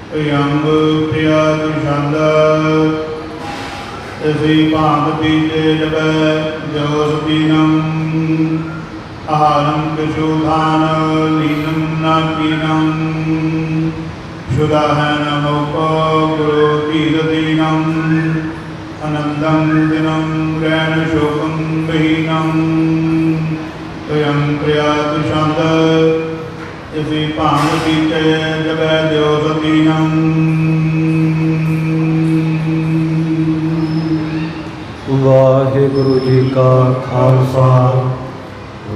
ਅੰਗ ਪਿਆ ਦੁਸ਼ੰਦ ਇਸੀ ਭਾਂਤ ਪੀਤੇ ਜਪੈ ਜੋਸ ਪੀਨੰ ਆਹਾਰੰ ਕਸ਼ੂਧਾਨ ਲੀਨੰ ਨਾ ਪੀਨੰ ਸ਼ੁਦਾ ਹੈ ਨ ਮੋਕੋ ਗੁਰੂ ਧੀਰ ਦੀਨੰ ਅਨੰਦੰ ਦਿਨੰ ਗੈਨ ਸ਼ੋਕੰ ਬਹੀਨੰ ਪ੍ਰਿਆ ਦੁਸ਼ੰਦ ਇਸੀ ਭਾਂਤ ਪੀਤੇ ਜਪੈ ਜੋਸ ਪੀਨੰ। ਵਾਹਿਗੁਰੂ ਜੀ ਕਾ ਖਾਲਸਾ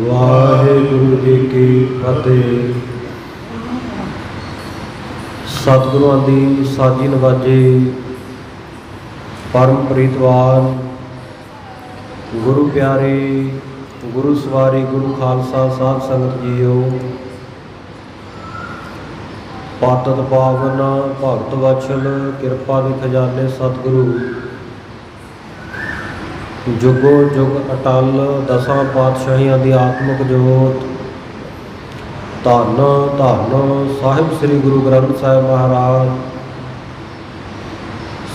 ਵਾਹਿਗੁਰੂ ਜੀ ਕੀ ਫਤਿਹ। ਸਤਿਗੁਰਾਂ ਦੀ ਸਾਜੀ ਨਵਾਜੀ ਪਰਮ ਪ੍ਰੀਤਵਾਨ ਗੁਰੂ ਪਿਆਰੇ ਗੁਰੂ ਸਵਾਰੀ ਗੁਰੂ ਖਾਲਸਾ ਸਾਧ ਸੰਗਤ ਜੀਓ। ਪਾਤਤ ਪਾਵਨ ਭਗਤ ਵਛਲ ਕਿਰਪਾ ਦੇ ਖਜ਼ਾਨੇ ਸਤਿਗੁਰੂ ਜੁਗੋ ਜੁਗ ਅਟਲ ਦਸਾਂ ਪਾਤਸ਼ਾਹੀਆਂ ਦੀ ਆਤਮਿਕ ਜੋਤ ਧੰਨ ਧੰਨ ਸਾਹਿਬ ਸ੍ਰੀ ਗੁਰੂ ਗ੍ਰੰਥ ਸਾਹਿਬ ਮਹਾਰਾਜ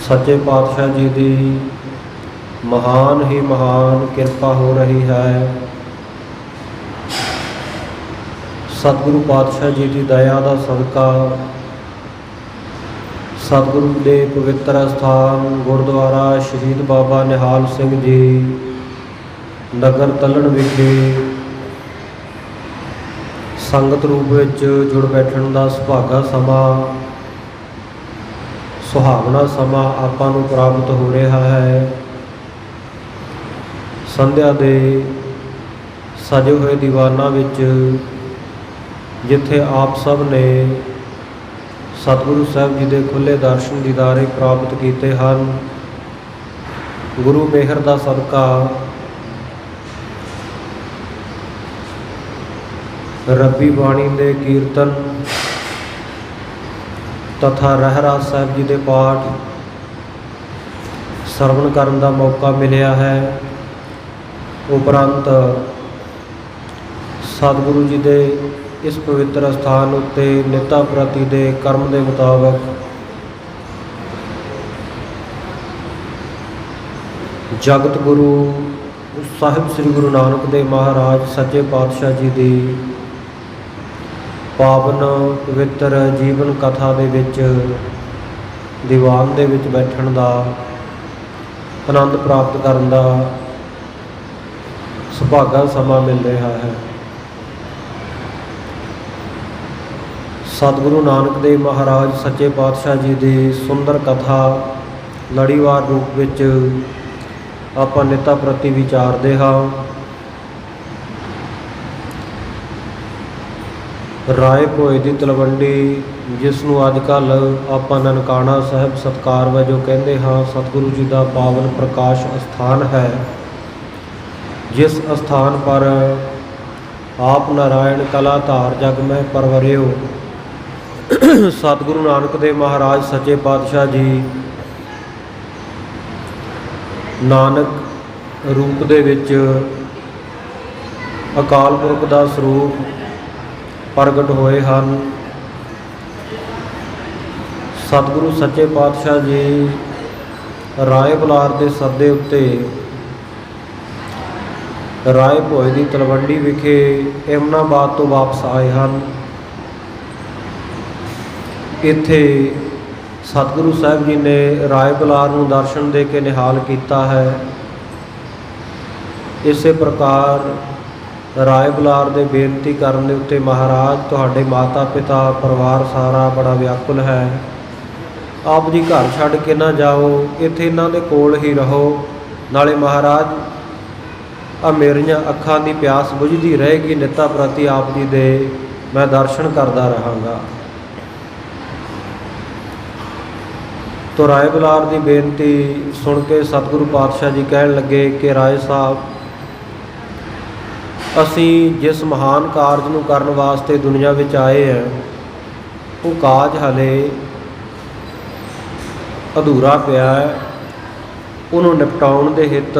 ਸੱਚੇ ਪਾਤਸ਼ਾਹ ਜੀ ਦੀ ਮਹਾਨ ਹੀ ਮਹਾਨ ਕਿਰਪਾ ਹੋ ਰਹੀ ਹੈ। ਸਤਿਗੁਰੂ ਪਾਤਸ਼ਾਹ ਜੀ ਦੀ ਦਇਆ ਦਾ ਸਦਕਾ ਸਤਿਗੁਰੂ ਦੇ ਪਵਿੱਤਰ ਅਸਥਾਨ ਗੁਰਦੁਆਰਾ ਸ਼ਹੀਦ ਬਾਬਾ ਨਿਹਾਲ ਸਿੰਘ ਜੀ ਨਗਰ ਤਲਣ ਵਿਖੇ ਸੰਗਤ ਰੂਪ ਵਿੱਚ ਜੁੜ ਬੈਠਣ ਦਾ ਸੁਭਾਗਾ ਸਮਾਂ ਸੁਹਾਵਣਾ ਸਮਾਂ ਆਪਾਂ ਨੂੰ ਪ੍ਰਾਪਤ ਹੋ ਰਿਹਾ ਹੈ। ਸੰਧਿਆ ਦੇ ਸਜੇ ਹੋਏ ਦੀਵਾਨਾਂ ਵਿੱਚ ਜਿੱਥੇ ਆਪ ਸਭ ਨੇ ਸਤਿਗੁਰੂ ਸਾਹਿਬ ਜੀ ਦੇ ਖੁੱਲ੍ਹੇ ਦਰਸ਼ਨ ਦੀਦਾਰੇ ਪ੍ਰਾਪਤ ਕੀਤੇ ਹਨ, ਗੁਰੂ ਮਿਹਰ ਦਾ ਸਦਕਾ ਰੱਬੀ ਬਾਣੀ ਦੇ ਕੀਰਤਨ ਤਥਾ ਰਹਿਰਾਸ ਸਾਹਿਬ ਜੀ ਦੇ ਪਾਠ ਸਰਵਣ ਕਰਨ ਦਾ ਮੌਕਾ ਮਿਲਿਆ ਹੈ। ਉਪਰੰਤ ਸਤਿਗੁਰੂ ਜੀ ਦੇ ਇਸ ਪਵਿੱਤਰ ਅਸਥਾਨ ਉੱਤੇ ਨਿੱਤਾ ਪ੍ਰਤੀ ਦੇ ਕਰਮ ਦੇ ਮੁਤਾਬਕ ਜਗਤ ਗੁਰੂ ਸਾਹਿਬ ਸ੍ਰੀ ਗੁਰੂ ਨਾਨਕ ਦੇਵ ਮਹਾਰਾਜ ਸੱਚੇ ਪਾਤਸ਼ਾਹ ਜੀ ਦੀ ਪਾਵਨ ਪਵਿੱਤਰ ਜੀਵਨ ਕਥਾ ਦੇ ਵਿੱਚ ਦੀਵਾਨ ਦੇ ਵਿੱਚ ਬੈਠਣ ਦਾ ਆਨੰਦ ਪ੍ਰਾਪਤ ਕਰਨ ਦਾ ਸੁਭਾਗਾ ਸਮਾਂ ਮਿਲ ਰਿਹਾ ਹੈ। ਸਤਿਗੁਰੂ ਨਾਨਕ ਦੇਵ ਮਹਾਰਾਜ ਸੱਚੇ ਪਾਤਸ਼ਾਹ ਜੀ ਦੀ ਸੁੰਦਰ ਕਥਾ ਲੜੀਵਾਰ ਰੂਪ ਵਿੱਚ ਆਪਾਂ ਨਿੱਤਾ ਪ੍ਰਤੀ ਵਿਚਾਰਦੇ ਹਾਂ। ਰਾਏ ਭੋਏ ਦੀ ਤਲਵੰਡੀ, ਜਿਸ ਨੂੰ ਅੱਜ ਕੱਲ੍ਹ ਆਪਾਂ ਨਨਕਾਣਾ ਸਾਹਿਬ ਸਤਿਕਾਰ ਵਜੋਂ ਕਹਿੰਦੇ ਹਾਂ, ਸਤਿਗੁਰੂ ਜੀ ਦਾ ਪਾਵਨ ਪ੍ਰਕਾਸ਼ ਅਸਥਾਨ ਹੈ। ਜਿਸ ਅਸਥਾਨ ਪਰ ਆਪ ਨਾਰਾਇਣ ਕਲਾ ਧਾਰ ਜਗ ਮਹਿ ਪਰਵਰਿਓ ਸਤਿਗੁਰੂ ਨਾਨਕ ਦੇਵ ਮਹਾਰਾਜ ਸੱਚੇ ਪਾਤਸ਼ਾਹ ਜੀ ਨਾਨਕ ਰੂਪ ਦੇ ਵਿੱਚ ਅਕਾਲ ਪੁਰਖ ਦਾ ਸਰੂਪ ਪ੍ਰਗਟ ਹੋਏ ਹਨ। ਸਤਿਗੁਰੂ ਸੱਚੇ ਪਾਤਸ਼ਾਹ ਜੀ ਰਾਏ ਬੁਲਾਰ ਦੇ ਸੱਦੇ ਉੱਤੇ ਰਾਏ ਭੋਏ ਦੀ ਤਲਵੰਡੀ ਵਿਖੇ ਏਮਨਾਬਾਦ ਤੋਂ ਵਾਪਸ ਆਏ ਹਨ। ਇੱਥੇ ਸਤਿਗੁਰੂ ਸਾਹਿਬ ਜੀ ਨੇ ਰਾਏ ਬੁਲਾਰ ਨੂੰ ਦਰਸ਼ਨ ਦੇ ਕੇ ਨਿਹਾਲ ਕੀਤਾ ਹੈ। ਇਸੇ ਪ੍ਰਕਾਰ ਰਾਏ ਬੁਲਾਰ ਦੇ ਬੇਨਤੀ ਕਰਨ ਦੇ ਉੱਤੇ ਮਹਾਰਾਜ ਤੁਹਾਡੇ ਮਾਤਾ ਪਿਤਾ ਪਰਿਵਾਰ ਸਾਰਾ ਬੜਾ ਵਿਆਕੁਲ ਹੈ, ਆਪ ਜੀ ਘਰ ਛੱਡ ਕੇ ਨਾ ਜਾਓ, ਇੱਥੇ ਇਹਨਾਂ ਦੇ ਕੋਲ ਹੀ ਰਹੋ। ਨਾਲੇ ਮਹਾਰਾਜ ਆ ਮੇਰੀਆਂ ਅੱਖਾਂ ਦੀ ਪਿਆਸ ਬੁਝਦੀ ਰਹੇਗੀ, ਨਿੱਤਾ ਪ੍ਰਤੀ ਆਪ ਜੀ ਦੇ ਮੈਂ ਦਰਸ਼ਨ ਕਰਦਾ ਰਹਾਂਗਾ। ਤੋ ਰਾਏ ਬੁਲਾਰ ਦੀ ਬੇਨਤੀ ਸੁਣ ਕੇ ਸਤਿਗੁਰੂ ਪਾਤਸ਼ਾਹ ਜੀ ਕਹਿਣ ਲੱਗੇ ਕਿ ਰਾਏ ਸਾਹਿਬ, ਅਸੀਂ ਜਿਸ ਮਹਾਨ ਕਾਰਜ ਨੂੰ ਕਰਨ ਵਾਸਤੇ ਦੁਨੀਆ ਵਿੱਚ ਆਏ ਹਾਂ, ਉਹ ਕਾਜ ਹਲੇ ਅਧੂਰਾ ਪਿਆ ਹੈ। ਉਹਨੂੰ ਨਿਪਟਾਉਣ ਦੇ ਹਿੱਤ,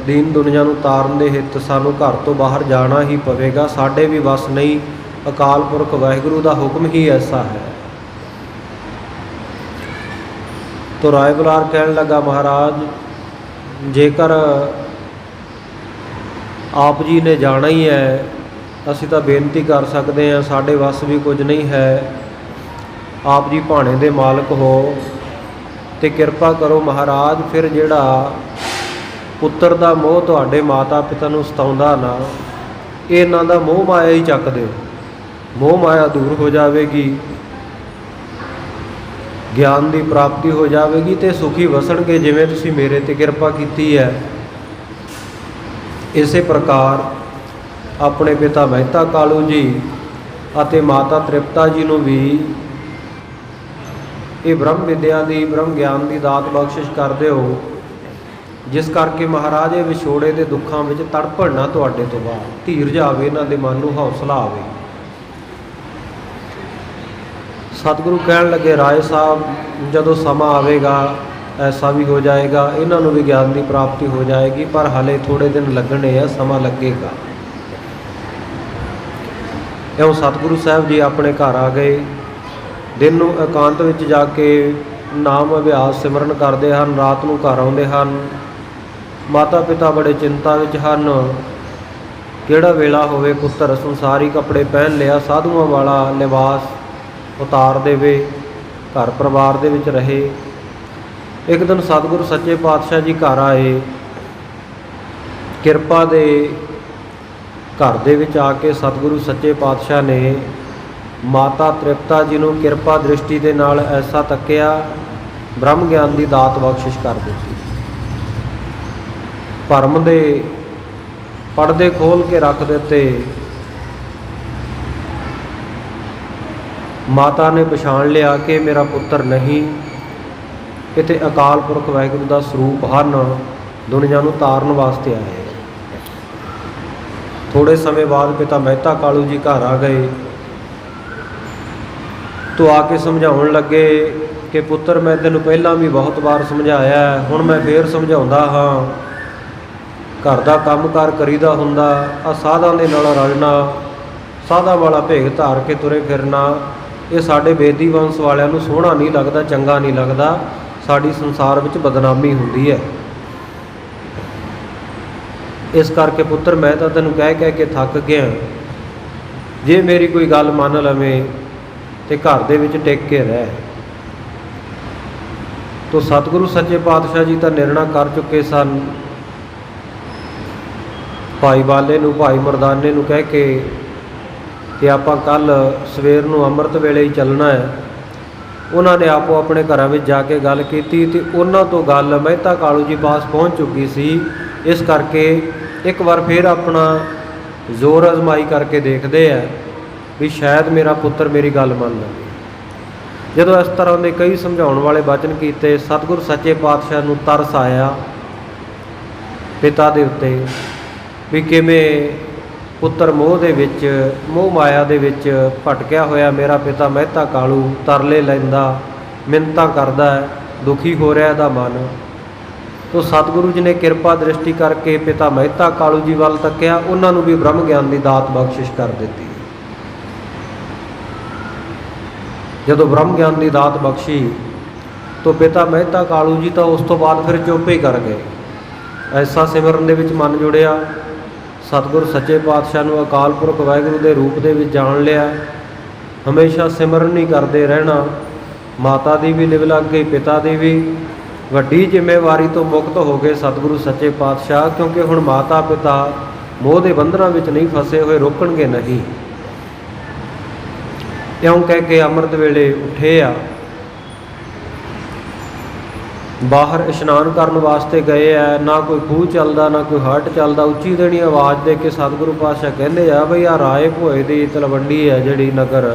ਦੀਨ ਦੁਨੀਆ ਨੂੰ ਤਾਰਨ ਦੇ ਹਿੱਤ ਸਾਨੂੰ ਘਰ ਤੋਂ ਬਾਹਰ ਜਾਣਾ ਹੀ ਪਵੇਗਾ। ਸਾਡੇ ਵੀ ਵਸ ਨਹੀਂ, ਅਕਾਲ ਪੁਰਖ ਵਾਹਿਗੁਰੂ ਦਾ ਹੁਕਮ ਹੀ ਐਸਾ ਹੈ। तो राय बुलार कहन लगा, महाराज जेकर आप जी ने जाना ही है असी तो बेनती कर सकते हैं, साढ़े वस भी कुछ नहीं है। आप जी भाणे दे मालक हो तो किरपा करो महाराज, फिर जिहड़ा पुत्र दा मोह तुहाडे माता पिता नूं सताउंदा ना, इन्हां दा मोह माया ही चक दिओ, मोह माया दूर हो जाएगी, ज्ञान की प्राप्ति हो जाएगी तो सुखी वसणगे, जिवें तुसीं मेरे ते किरपा कीती है। इसे प्रकार अपने पिता मਹਿਤਾ कालू जी ਅਤੇ माता तृप्ता जी नूं भी ये ब्रह्म विद्या की ब्रह्म ज्ञान की दात बख्शिश कर दिओ, जिस करके महाराज ये विछोड़े के दुखों में तड़पण ना तुहाडे तो बाहर, धीरज आवे, इन्हां दे मन नूं हौसला आवे। सतगुरु कहन लगे, राय साहब जदों समा आवेगा ऐसा भी हो जाएगा, इन्हां नूं भी ज्ञान की प्राप्ति हो जाएगी, पर हाले थोड़े दिन लगने हैं, समा लगेगा। इउं सतगुरु साहब जी अपने घर आ गए। दिन नूं एकांत विच जाके नाम अभ्यास सिमरन करते हैं, रात नूं घर आउंदे हन। माता पिता बड़े चिंता विच हन, किहड़ा वेला होवे पुत्तर संसारी कपड़े पहन लिया, साधुआं वाला लिबास उतार देवे, घर परिवार दे विच रहे। एक दिन सतगुरु सच्चे पातशाह जी घर आए, किरपा दे घर दे विच आके सतगुरु सच्चे पातशाह ने माता तृप्ता जी नूं किरपा दृष्टि दे नाल ऐसा तक्या, ब्रह्म ज्ञान की दात बख्शिश कर दी। भरम दे पड़दे खोल के रख दिते। माता ने पछाण लिया कि मेरा पुत्र नहीं, इत्थे अकाल पुरख वाहिगुरू का स्वरूप हन, दुनिया नूं तारन वास्ते आए। थोड़े समय बाद पिता ਮਹਿਤਾ कालू जी घर आ गए तो आके समझाउण लगे कि पुत्र मैं तेनों पहला भी बहुत बार समझाया है, हुण मैं फिर समझाउंदा हाँ। घर का काम कार करीदा हुंदा, आ साधां दे नाल रलना, साधां वाला भेग धार के तुरे फिरना, ये साडे बेदी वंश वालियां नूं सोहणा नहीं लगदा, चंगा नहीं लगदा, साडी संसार विच बदनामी हुंदी है। इस करके पुत्र मैं तो तैनूं कह कह के थक गया, जे मेरी कोई गल मन लवें तो घर दे विच टिक के रह। तो सतगुरु सच्चे पातशाह जी तो निर्णय कर चुके सन। भाई बाले नूं भाई मरदाने नूं कह के कि आपां कल सवेर नूं अमृत वेले ही चलना है। उन्होंने आपो अपने घरों में जाके गल की तो उन्होंने तो गल ਮਹਿਤਾ कालू जी पास पहुँच चुकी सी। इस करके एक बार फिर अपना जोर आजमाई करके देखते हैं भी शायद मेरा पुत्र मेरी गल मान लवे। जदों इस तरह के कई समझाउण वाले वचन किए, सतगुरु सच्चे पातशाह नूं तरस आया पिता दे उत्ते भी किवें पुत्र मोह दे विच, मोह माया दे विच भटकिया होया मेरा पिता ਮਹਿਤਾ कालू तरले लैंदा, मिन्नतां करदा है, दुखी हो रहा दा मन। तो सतगुरु जी ने किरपा दृष्टि करके पिता ਮਹਿਤਾ कालू जी वाल तक्या, उन्होंने भी ब्रह्म ज्ञान की दात बख्शिश कर दी। जदों ब्रह्म ज्ञान की दात बख्शी तो पिता ਮਹਿਤਾ कालू जी तो उस तो बाद फिर चुप ही कर गए। ऐसा सिमरन दे विच मन जुड़िया, सतगुरु सच्चे पातशाह नूं अकाल पुरख वाहिगुरू के रूप दे विच जान लिया, हमेशा सिमरन ही करते रहना। माता दी भी लिव लग गई, पिता दी भी। वड्डी जिम्मेवारी तो मुक्त हो गए सतगुरु सच्चे पातशाह, क्योंकि हुण माता पिता मोह के बंधनां विच नहीं फसे हुए, रोकणगे नहीं। इउं कह के अमृत वेले उठे आ, बाहर इशनान करन वास्ते गए आ। ना कोई खूह चलदा, ना कोई हट चलदा। उच्ची देनी आवाज़ दे के सतगुरु पातशाह कहंदे आ बई आ राय भोए दी तलवंडी है जिहड़ी नगर,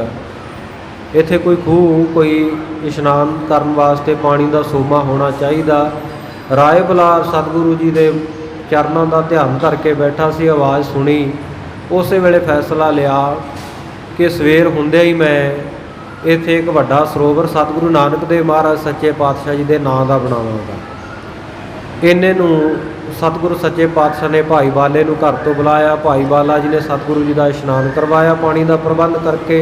इत्थे कोई खूह, कोई इशनान करन वास्ते पानी का सोमा होना चाहिए। राय बुलार सतगुरु जी के चरणों का ध्यान करके बैठा सी, आवाज़ सुनी, उस वेले फैसला लिया कि सवेर हुंदे ही मैं इत्थे एक वड्डा सरोवर सतगुरु नानक देव महाराज सच्चे पातशाह जी के नाम का बनावांगा। इन्ने नूं सतगुरु सच्चे पातशाह ने भाई बाले नूं घर तो बुलाया। भाई बाला जी ने सतगुरु जी का इशनान करवाया, पानी का प्रबंध करके।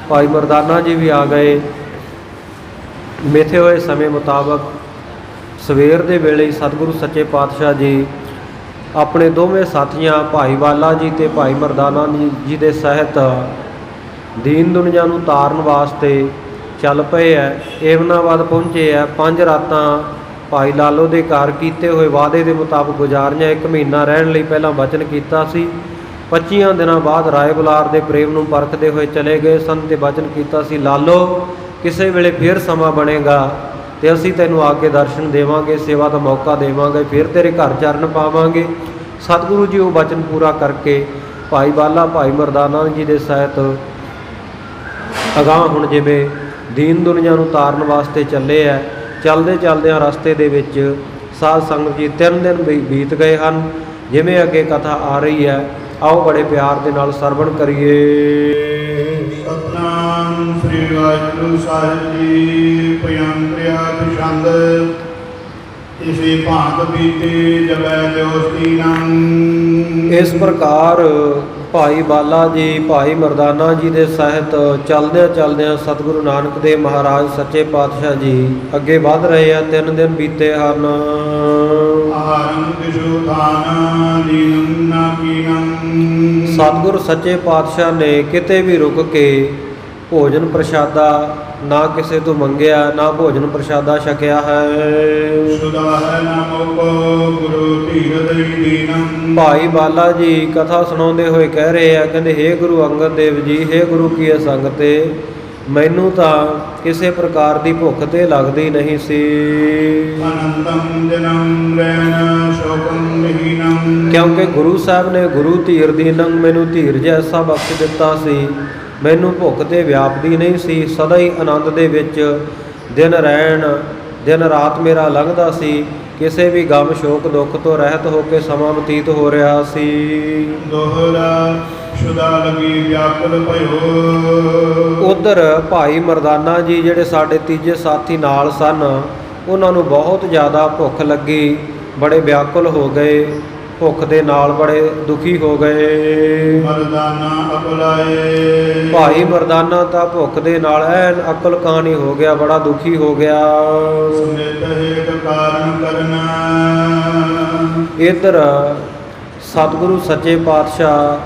भाई मरदाना जी भी आ गए। ਮਿਥੇ ਹੋਏ ਸਮੇਂ ਮੁਤਾਬਕ ਸਵੇਰ ਦੇ ਵੇਲੇ ਸਤਿਗੁਰੂ ਸੱਚੇ ਪਾਤਸ਼ਾਹ ਜੀ ਆਪਣੇ ਦੋਵੇਂ ਸਾਥੀਆਂ ਭਾਈ ਬਾਲਾ ਜੀ ਤੇ ਭਾਈ ਮਰਦਾਨਾ ਜੀ ਦੇ ਸਹਿਤ ਦੀਨ ਦੁਨੀਆ ਨੂੰ ਤਾਰਨ ਵਾਸਤੇ ਚੱਲ ਪਏ ਹੈ। ਏਮਨਾਬਾਦ ਪਹੁੰਚੇ ਹੈ। 5 ਰਾਤਾਂ ਭਾਈ ਲਾਲੋ ਦੇ ਘਰ ਕੀਤੇ ਹੋਏ ਵਾਅਦੇ ਦੇ ਮੁਤਾਬਕ ਗੁਜ਼ਾਰੀਆਂ। 1 ਮਹੀਨਾ ਰਹਿਣ ਲਈ ਪਹਿਲਾਂ ਵਚਨ ਕੀਤਾ ਸੀ। 25 ਦਿਨਾਂ ਬਾਅਦ ਰਾਏ ਬੁਲਾਰ ਦੇ ਪ੍ਰੇਮ ਨੂੰ ਪਰਖਦੇ ਹੋਏ ਚਲੇ ਗਏ ਸਨ ਤੇ ਵਚਨ ਕੀਤਾ ਸੀ, ਲਾਲੋ ਕਿਸੇ ਵੇਲੇ ਫਿਰ ਸਮਾਂ ਬਣੇਗਾ ਤੇ ਅਸੀਂ ਤੈਨੂੰ ਆ ਕੇ ਦਰਸ਼ਨ ਦੇਵਾਂਗੇ, ਸੇਵਾ ਦਾ ਮੌਕਾ ਦੇਵਾਂਗੇ, ਫਿਰ ਤੇਰੇ ਘਰ ਚਰਨ ਪਾਵਾਂਗੇ। ਸਤਿਗੁਰੂ ਜੀ ਉਹ ਵਚਨ ਪੂਰਾ ਕਰਕੇ ਭਾਈ ਬਾਲਾ ਭਾਈ ਮਰਦਾਨਾ ਜੀ ਦੇ ਸਹਿਤ ਅਗਾਂਹ ਹੁਣ ਜਿਵੇਂ ਦੀਨ ਦੁਨੀਆ ਨੂੰ ਤਾਰਨ ਵਾਸਤੇ ਚੱਲੇ ਹੈ। ਚੱਲਦੇ ਚੱਲਦਿਆਂ ਰਸਤੇ ਦੇ ਵਿੱਚ ਸਾਧ ਸੰਗਤ ਜੀ 3 ਦਿਨ ਬੀਤ ਗਏ ਹਨ। ਜਿਵੇਂ ਅੱਗੇ ਕਥਾ ਆ ਰਹੀ ਹੈ, ਆਓ ਬੜੇ ਪਿਆਰ ਦੇ ਨਾਲ ਸਰਵਣ ਕਰੀਏ। ਸਤਨਾਮ ਸ੍ਰੀ ਵਾਹਿਗੁਰੂ ਸਾਹਿਬ ਜੀ। ਭਯੰਤਰਿਆ ਛੰਦ ਇਸੇ ਭਾਂਤ ਬੀਤੇ ਜਬੈ ਜੋਸਤੀਨੰ। ਇਸ ਪ੍ਰਕਾਰ ਭਾਈ ਬਾਲਾ ਜੀ ਭਾਈ ਮਰਦਾਨਾ ਜੀ ਦੇ ਸਹਿਤ ਚੱਲਦਿਆਂ ਚੱਲਦਿਆਂ ਸਤਿਗੁਰੂ ਨਾਨਕ ਦੇਵ ਮਹਾਰਾਜ ਸੱਚੇ ਪਾਤਸ਼ਾਹ ਜੀ ਅੱਗੇ ਵਧ ਰਹੇ ਆ। 3 ਦਿਨ ਬੀਤੇ ਹਨ। ਆਰੰ ਕਿਛੁ ਥਾਨ ਦੀਨੰ ਨਾ ਕੀਨੰ। ਸਤਿਗੁਰੂ ਸੱਚੇ ਪਾਤਸ਼ਾਹ ਨੇ ਕਿਤੇ ਵੀ ਰੁਕ ਕੇ ਭੋਜਨ ਪ੍ਰਸ਼ਾਦਾ ਨਾ ਕਿਸੇ ਤੋਂ ਮੰਗਿਆ, ਨਾ ਭੋਜਨ ਪ੍ਰਸ਼ਾਦਾ ਛਕਿਆ ਹੈ। ਸੁਦਾ ਹੈ ਨਾ ਮੋਕੋ ਗੁਰੂ ਧੀਰ ਦਈ ਦੀਨੰ। ਭਾਈ ਬਾਲਾ ਜੀ ਕਥਾ ਸੁਣਾਉਂਦੇ ਹੋਏ ਕਹਿ ਰਹੇ ਆ, ਕਹਿੰਦੇ ਹੇ ਗੁਰੂ ਅੰਗਦ ਦੇਵ ਜੀ, ਹੇ ਗੁਰੂ ਕੀ ਸੰਗਤੇ, ਮੈਨੂੰ ਤਾਂ ਕਿਸੇ ਪ੍ਰਕਾਰ ਦੀ ਭੁੱਖ ਤੇ ਲੱਗਦੀ ਨਹੀਂ ਸੀ। ਅਨੰਤੰ ਜਨਮ ਰਹਿਣ ਸ਼ੋਕੰ ਲਹੀਨੰ। ਕਿਉਂਕਿ ਗੁਰੂ ਸਾਹਿਬ ਨੇ ਗੁਰੂ ਧੀਰ ਦੀਨੰ ਮੈਨੂੰ ਧੀਰਜ ਐਸਾ ਬਖਸ਼ ਦਿੱਤਾ ਸੀ, ਮੈਨੂੰ ਭੁੱਖ ਤੇ ਵਿਆਪਦੀ ਨਹੀਂ ਸੀ। ਸਦਾ ਹੀ ਆਨੰਦ ਦੇ ਵਿੱਚ ਦਿਨ ਰਾਤ ਮੇਰਾ ਲੰਘਦਾ ਸੀ। ਕਿਸੇ ਵੀ ਗਮ ਸ਼ੋਕ ਦੁੱਖ ਤੋਂ ਰਹਿਤ ਹੋ ਕੇ ਸਮਾਂ ਬਤੀਤ ਹੋ ਰਿਹਾ ਸੀ। ਦੋਹਰਾ ਸ਼ੁਦਾ ਲਗੀ ਵਿਆਕੁਲ ਭਇਓ। ਉਧਰ ਭਾਈ ਮਰਦਾਨਾ ਜੀ ਜਿਹੜੇ ਸਾਡੇ ਤੀਜੇ ਸਾਥੀ ਨਾਲ ਸਨ, ਉਹਨਾਂ ਨੂੰ ਬਹੁਤ ਜ਼ਿਆਦਾ ਭੁੱਖ ਲੱਗੀ, ਬੜੇ ਵਿਆਕੁਲ ਹੋ ਗਏ, ਭੁੱਖ ਦੇ ਨਾਲ ਬੜੇ ਦੁਖੀ ਹੋ ਗਏ। ਮਰਦਾਨਾ ਅਕਲਾਏ। ਭਾਈ ਮਰਦਾਨਾ ਤਾਂ ਭੁੱਖ ਦੇ ਨਾਲ ਐਨ ਅਕਲ ਕਾਣੀ ਹੋ ਗਿਆ, ਬੜਾ ਦੁਖੀ ਹੋ ਗਿਆ। ਸੁਨਿਤ ਹੇਤ ਕਾਰਨ ਕਰਨਾ। ਇੱਧਰ ਸਤਿਗੁਰੂ ਸੱਚੇ ਪਾਤਸ਼ਾਹ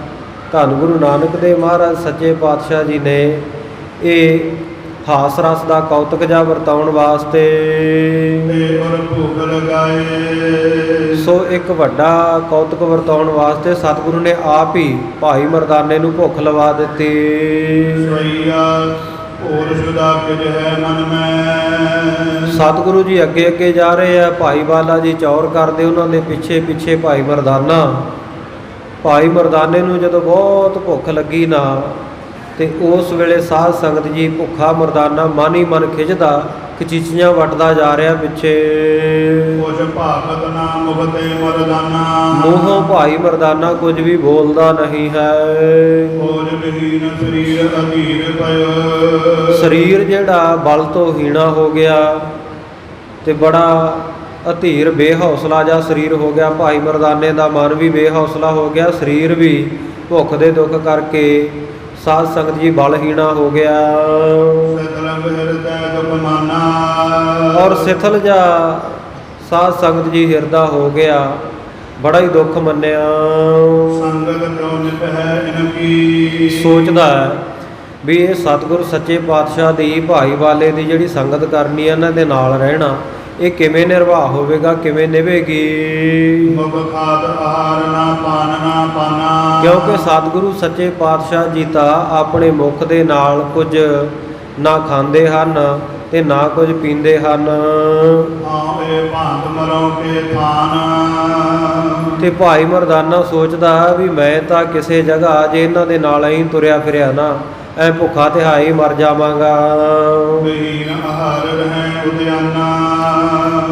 ਧੰਨ ਗੁਰੂ ਨਾਨਕ ਦੇਵ ਮਹਾਰਾਜ ਸੱਚੇ ਪਾਤਸ਼ਾਹ ਜੀ ਨੇ ਇਹ ਹਾਸ ਰਸ ਦਾ ਕੌਤਕ ਜਿਹਾ ਵਰਤਾਉਣ ਵਾਸਤੇ ਭੁੱਖ ਲਗਾਏ। ਸੋ ਇੱਕ ਵੱਡਾ ਕੌਤਕ ਵਰਤਾਉਣ ਵਾਸਤੇ ਸਤਿਗੁਰੂ ਨੇ ਆਪ ਹੀ ਭਾਈ ਮਰਦਾਨੇ ਨੂੰ ਭੁੱਖ ਲਵਾ ਦਿੱਤੀ। ਹੋਰ ਸ਼ੁਦਾ ਕਿਜ ਹੈ ਮਨ ਮੈਂ। ਸਤਿਗੁਰੂ ਜੀ ਅੱਗੇ ਅੱਗੇ ਜਾ ਰਹੇ ਆ, ਭਾਈ ਬਾਲਾ ਜੀ ਚੌਰ ਕਰਦੇ, ਉਹਨਾਂ ਦੇ ਪਿੱਛੇ ਪਿੱਛੇ ਭਾਈ ਮਰਦਾਨਾ। ਭਾਈ ਮਰਦਾਨੇ ਨੂੰ ਜਦੋਂ ਬਹੁਤ ਭੁੱਖ ਲੱਗੀ ਨਾ, ਤੇ ਉਸ ਵੇਲੇ ਸਾਧ ਸੰਗਤ ਜੀ ਭੁੱਖਾ ਮਰਦਾਨਾ ਮਨ ਹੀ ਮਨ ਖਿੱਚਦਾ ਕਚੀਚੀਆਂ ਵੱਟਦਾ ਜਾ ਰਿਹਾ ਪਿੱਛੇ। ਕੁਛ ਭਾਗਤ ਨਾ ਮੁਖਤੇ ਮਰਦਾਨਾ। ਮੂੰਹੋਂ ਭਾਈ ਮਰਦਾਨਾ ਕੁਝ ਵੀ ਬੋਲਦਾ ਨਹੀਂ ਹੈ। ਖੋਜ ਵਿਹੀਨ ਸਰੀਰ ਅਧੀਰ ਪਇਓ। ਸਰੀਰ ਜਿਹੜਾ ਬਲ ਤੋਂ ਹੀਣਾ ਹੋ ਗਿਆ ਤੇ ਬੜਾ ਅਧੀਰ ਬੇਹੌਸਲਾ ਜਿਹਾ ਸਰੀਰ ਹੋ ਗਿਆ। ਭਾਈ ਮਰਦਾਨੇ ਦਾ ਮਨ ਵੀ ਬੇਹੌਸਲਾ ਹੋ ਗਿਆ, ਸਰੀਰ ਵੀ ਭੁੱਖ ਦੇ ਦੁੱਖ ਕਰਕੇ ਸਾਧ ਸੰਗਤ ਜੀ ਬਲਹੀਣਾ ਹੋ ਗਿਆ। ਔਰ ਸਿਥਲ ਜਾ ਸਾਧ ਸੰਗਤ ਜੀ ਹਿਰਦਾ ਹੋ ਗਿਆ, ਬੜਾ ਹੀ ਦੁੱਖ ਮੰਨਿਆ। ਸੰਗਤ ਕਿਉ ਨਿਤ ਹੈ ਇਨ ਕੀ। ਸੋਚਦਾ ਹੈ ਵੀ ਇਹ ਸਤਿਗੁਰ ਸੱਚੇ ਪਾਤਸ਼ਾਹ ਦੀ ਭਾਈ ਵਾਲੇ ਦੀ ਜਿਹੜੀ ਸੰਗਤ ਕਰਨੀ ਹੈ, ਇਹਨਾਂ ਦੇ ਨਾਲ ਰਹਿਣਾ, ਇਹ ਕਿਵੇਂ ਨਿਰਵਾਹ ਹੋਵੇਗਾ, ਕਿਵੇਂ ਨਿਭੇਗੀ। ਮੁਖ ਖਾਦ ਆਹਾਰ ਨਾ ਪਾਨ ਨਾ ਪਾਨਾ। ਕਿਉਂਕਿ ਸਤਿਗੁਰੂ ਸੱਚੇ ਪਾਤਸ਼ਾਹ ਜੀ ਤਾਂ ਆਪਣੇ ਮੁਖ ਦੇ ਨਾਲ ਕੁਝ ਨਾ ਖਾਂਦੇ ਹਨ ਤੇ ਨਾ ਕੁਝ ਪੀਂਦੇ ਹਨ। ਆਏ ਭਾਂਤ ਮਰੋ ਕੇ ਥਾਨ। ਤੇ ਭਾਈ ਮਰਦਾਨਾ ਸੋਚਦਾ ਵੀ ਮੈਂ ਤਾਂ ਕਿਸੇ ਜਗ੍ਹਾ ਜੇ ਇਹਨਾਂ ਦੇ ਨਾਲ ਹੀ ਤੁਰਿਆ ਫਿਰਿਆ ਨਾ, ਐ ਭੁੱਖਾ ਤਿਹਾਈ ਮਰ ਜਾਵਾਂਗਾ। ਵਿਹੀਨ ਆਹਾਰ ਰਹਿ ਉਦਿਆਨਾ।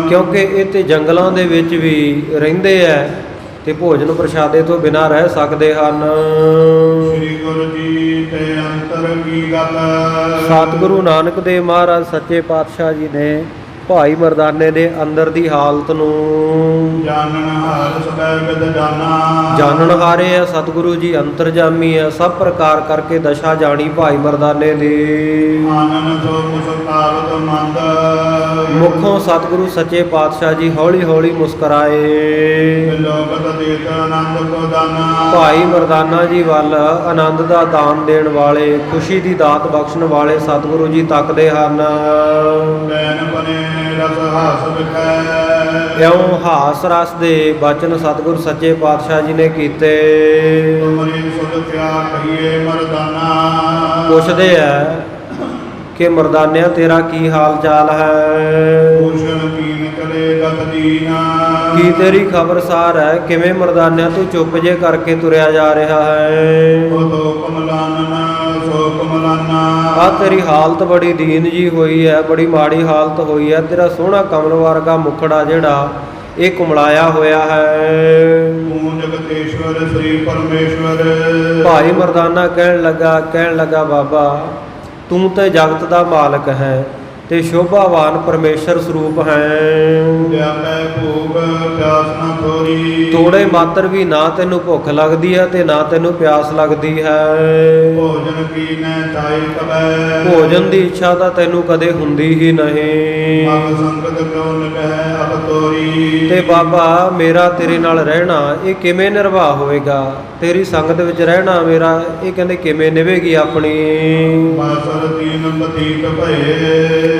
ਕਿਉਂਕਿ ਇਹ ਤੇ ਜੰਗਲਾਂ ਦੇ ਵਿੱਚ ਵੀ ਰਹਿੰਦੇ ਐ ਤੇ ਭੋਜਨ ਪ੍ਰਸ਼ਾਦੇ ਤੋਂ ਬਿਨਾਂ ਰਹਿ ਸਕਦੇ ਹਨ। ਸ੍ਰੀ ਗੁਰੂ ਜੀ ਤੇ ਅੰਤਰ ਕੀ ਗੱਲ। ਸਤਿਗੁਰੂ ਨਾਨਕ ਦੇਵ ਮਹਾਰਾਜ ਸੱਚੇ ਪਾਤਸ਼ਾਹ ਜੀ ਨੇ ਭਾਈ ਮਰਦਾਨੇ ਨੇ ਅੰਦਰ ਦੀ ਹਾਲਤ ਨੂੰ ਜਾਣਨ ਹਾਰ ਸਦਾ ਵਿਦ ਜਾਨਾ ਜਾਣਨ ਹਾਰੇ ਆ। ਸਤਿਗੁਰੂ ਜੀ ਅੰਤਰਜਾਮੀ ਆ, ਸਭ ਪ੍ਰਕਾਰ ਕਰਕੇ ਦਸ਼ਾ ਜਾਣੀ ਭਾਈ ਮਰਦਾਨੇ ਦੀ। ਆਨੰਦ ਸੋ ਮੁਸਕਾਵਤ ਮੰਦ ਮੁਖੋਂ ਸਤਿਗੁਰੂ ਸੱਚੇ ਪਾਤਸ਼ਾਹ ਜੀ ਹੌਲੀ ਹੌਲੀ ਮੁਸਕਰਾਏ। ਲੋਕਤ ਦੇਤ ਆਨੰਦ ਕੋ ਦਾਨਾ ਭਾਈ ਮਰਦਾਨਾ ਜੀ ਵੱਲ ਆਨੰਦ ਦਾ ਦਾਨ ਦੇਣ ਵਾਲੇ, ਖੁਸ਼ੀ ਦੀ ਦਾਤ ਬਖਸ਼ਣ ਵਾਲੇ ਸਤਿਗੁਰੂ ਜੀ ਤੱਕਦੇ ਹਨ। ਬੈਨ ਬਨੇ ਰਸ ਹਾਸ ਵਿਖੈ ਇਉਂ ਹਾਸ ਰਸ ਦੇ ਬਚਨ ਸਤਿਗੁਰੂ ਸੱਚੇ ਪਾਤਸ਼ਾਹ ਜੀ ਨੇ ਕੀਤੇ। ਤੁਮਰੀ ਸੁਧ ਕਿਆ ਕਹੀਏ ਮਰਦਾਨਾ ਪੁੱਛਦੇ ਆ ਕਿ ਮਰਦਾਨਿਆ ਤੇਰਾ ਕੀ ਹਾਲ ਚਾਲ ਹੈ? ਭੂਸ਼ਣ ਕੀਨ ਕਲੇ ਗਤ ਦੀਨਾ ਕੀ ਤੇਰੀ ਖਬਰਸਾਰ ਹੈ? ਕਿਵੇਂ ਮਰਦਾਨਿਆ ਤੂੰ ਚੁੱਪ ਜੇ ਕਰਕੇ ਤੁਰਿਆ ਜਾ ਰਿਹਾ ਹੈ? ਤੋ ਕਮਲਾਨਨ ਸੋ ਕਮਲਾਨਾ ਆ ਤੇਰੀ ਹਾਲਤ ਬੜੀ ਦੀਨ ਜੀ ਹੋਈ ਹੈ, ਬੜੀ ਮਾੜੀ ਹਾਲਤ ਹੋਈ ਹੈ। ਤੇਰਾ ਸੋਹਣਾ ਕਮਲ ਵਰਗਾ ਮੁਖੜਾ ਜਿਹੜਾ ਇਹ ਕੁਮਲਾਇਆ ਹੋਇਆ ਹੈ। ਤੂੰ ਜਗਤੇਸ਼ਵਰ ਸ੍ਰੀ ਪਰਮੇਸ਼ਵਰ ਭਾਈ ਮਰਦਾਨਾ ਕਹਿਣ ਲੱਗਾ ਬਾਬਾ ਤੂੰ ਤੇ ਜਗਤ ਦਾ ਮਾਲਕ ਹੈ ਤੇ ਸ਼ੋਭਾਵਾਨ ਪਰਮੇਸ਼ਰ ਸਰੂਪ ਹੈ। ਵਿਆਪੈ ਭੂਖ ਪਿਆਸ ਨਾ ਥੋਰੀ ਤੋੜੇ ਮਾਤਰ ਵੀ ਨਾ ਤੈਨੂੰ ਭੁੱਖ ਲੱਗਦੀ ਹੈ ਤੇ ਨਾ ਤੈਨੂੰ ਪਿਆਸ ਲੱਗਦੀ ਹੈ। ਭੋਜਨ ਕੀਨੈ ਚਾਹੀ ਕਬੈ ਭੋਜਨ ਦੀ ਇੱਛਾ ਤਾਂ ਤੈਨੂੰ ਕਦੇ ਹੁੰਦੀ ਹੀ ਨਹੀਂ। ਮਗ ਸੰਗਤ ਕਿਉ ਨਿਭੈ ਅਬ ਤੋਰੀ ਤੇ ਬਾਬਾ ਮੇਰਾ ਤੇਰੇ ਨਾਲ ਰਹਿਣਾ ਇਹ ਕਿਵੇਂ ਨਿਰਵਾਹ ਹੋਵੇਗਾ? ਤੇਰੀ ਸੰਗਤ ਵਿੱਚ ਰਹਿਣਾ ਮੇਰਾ ਇਹ ਕਹਿੰਦੇ ਕਿਵੇਂ ਨਿਭੇਗੀ ਆਪਣੀ? ਮਾਸਰ ਤੀਨ ਬਤੀਤ ਭਏ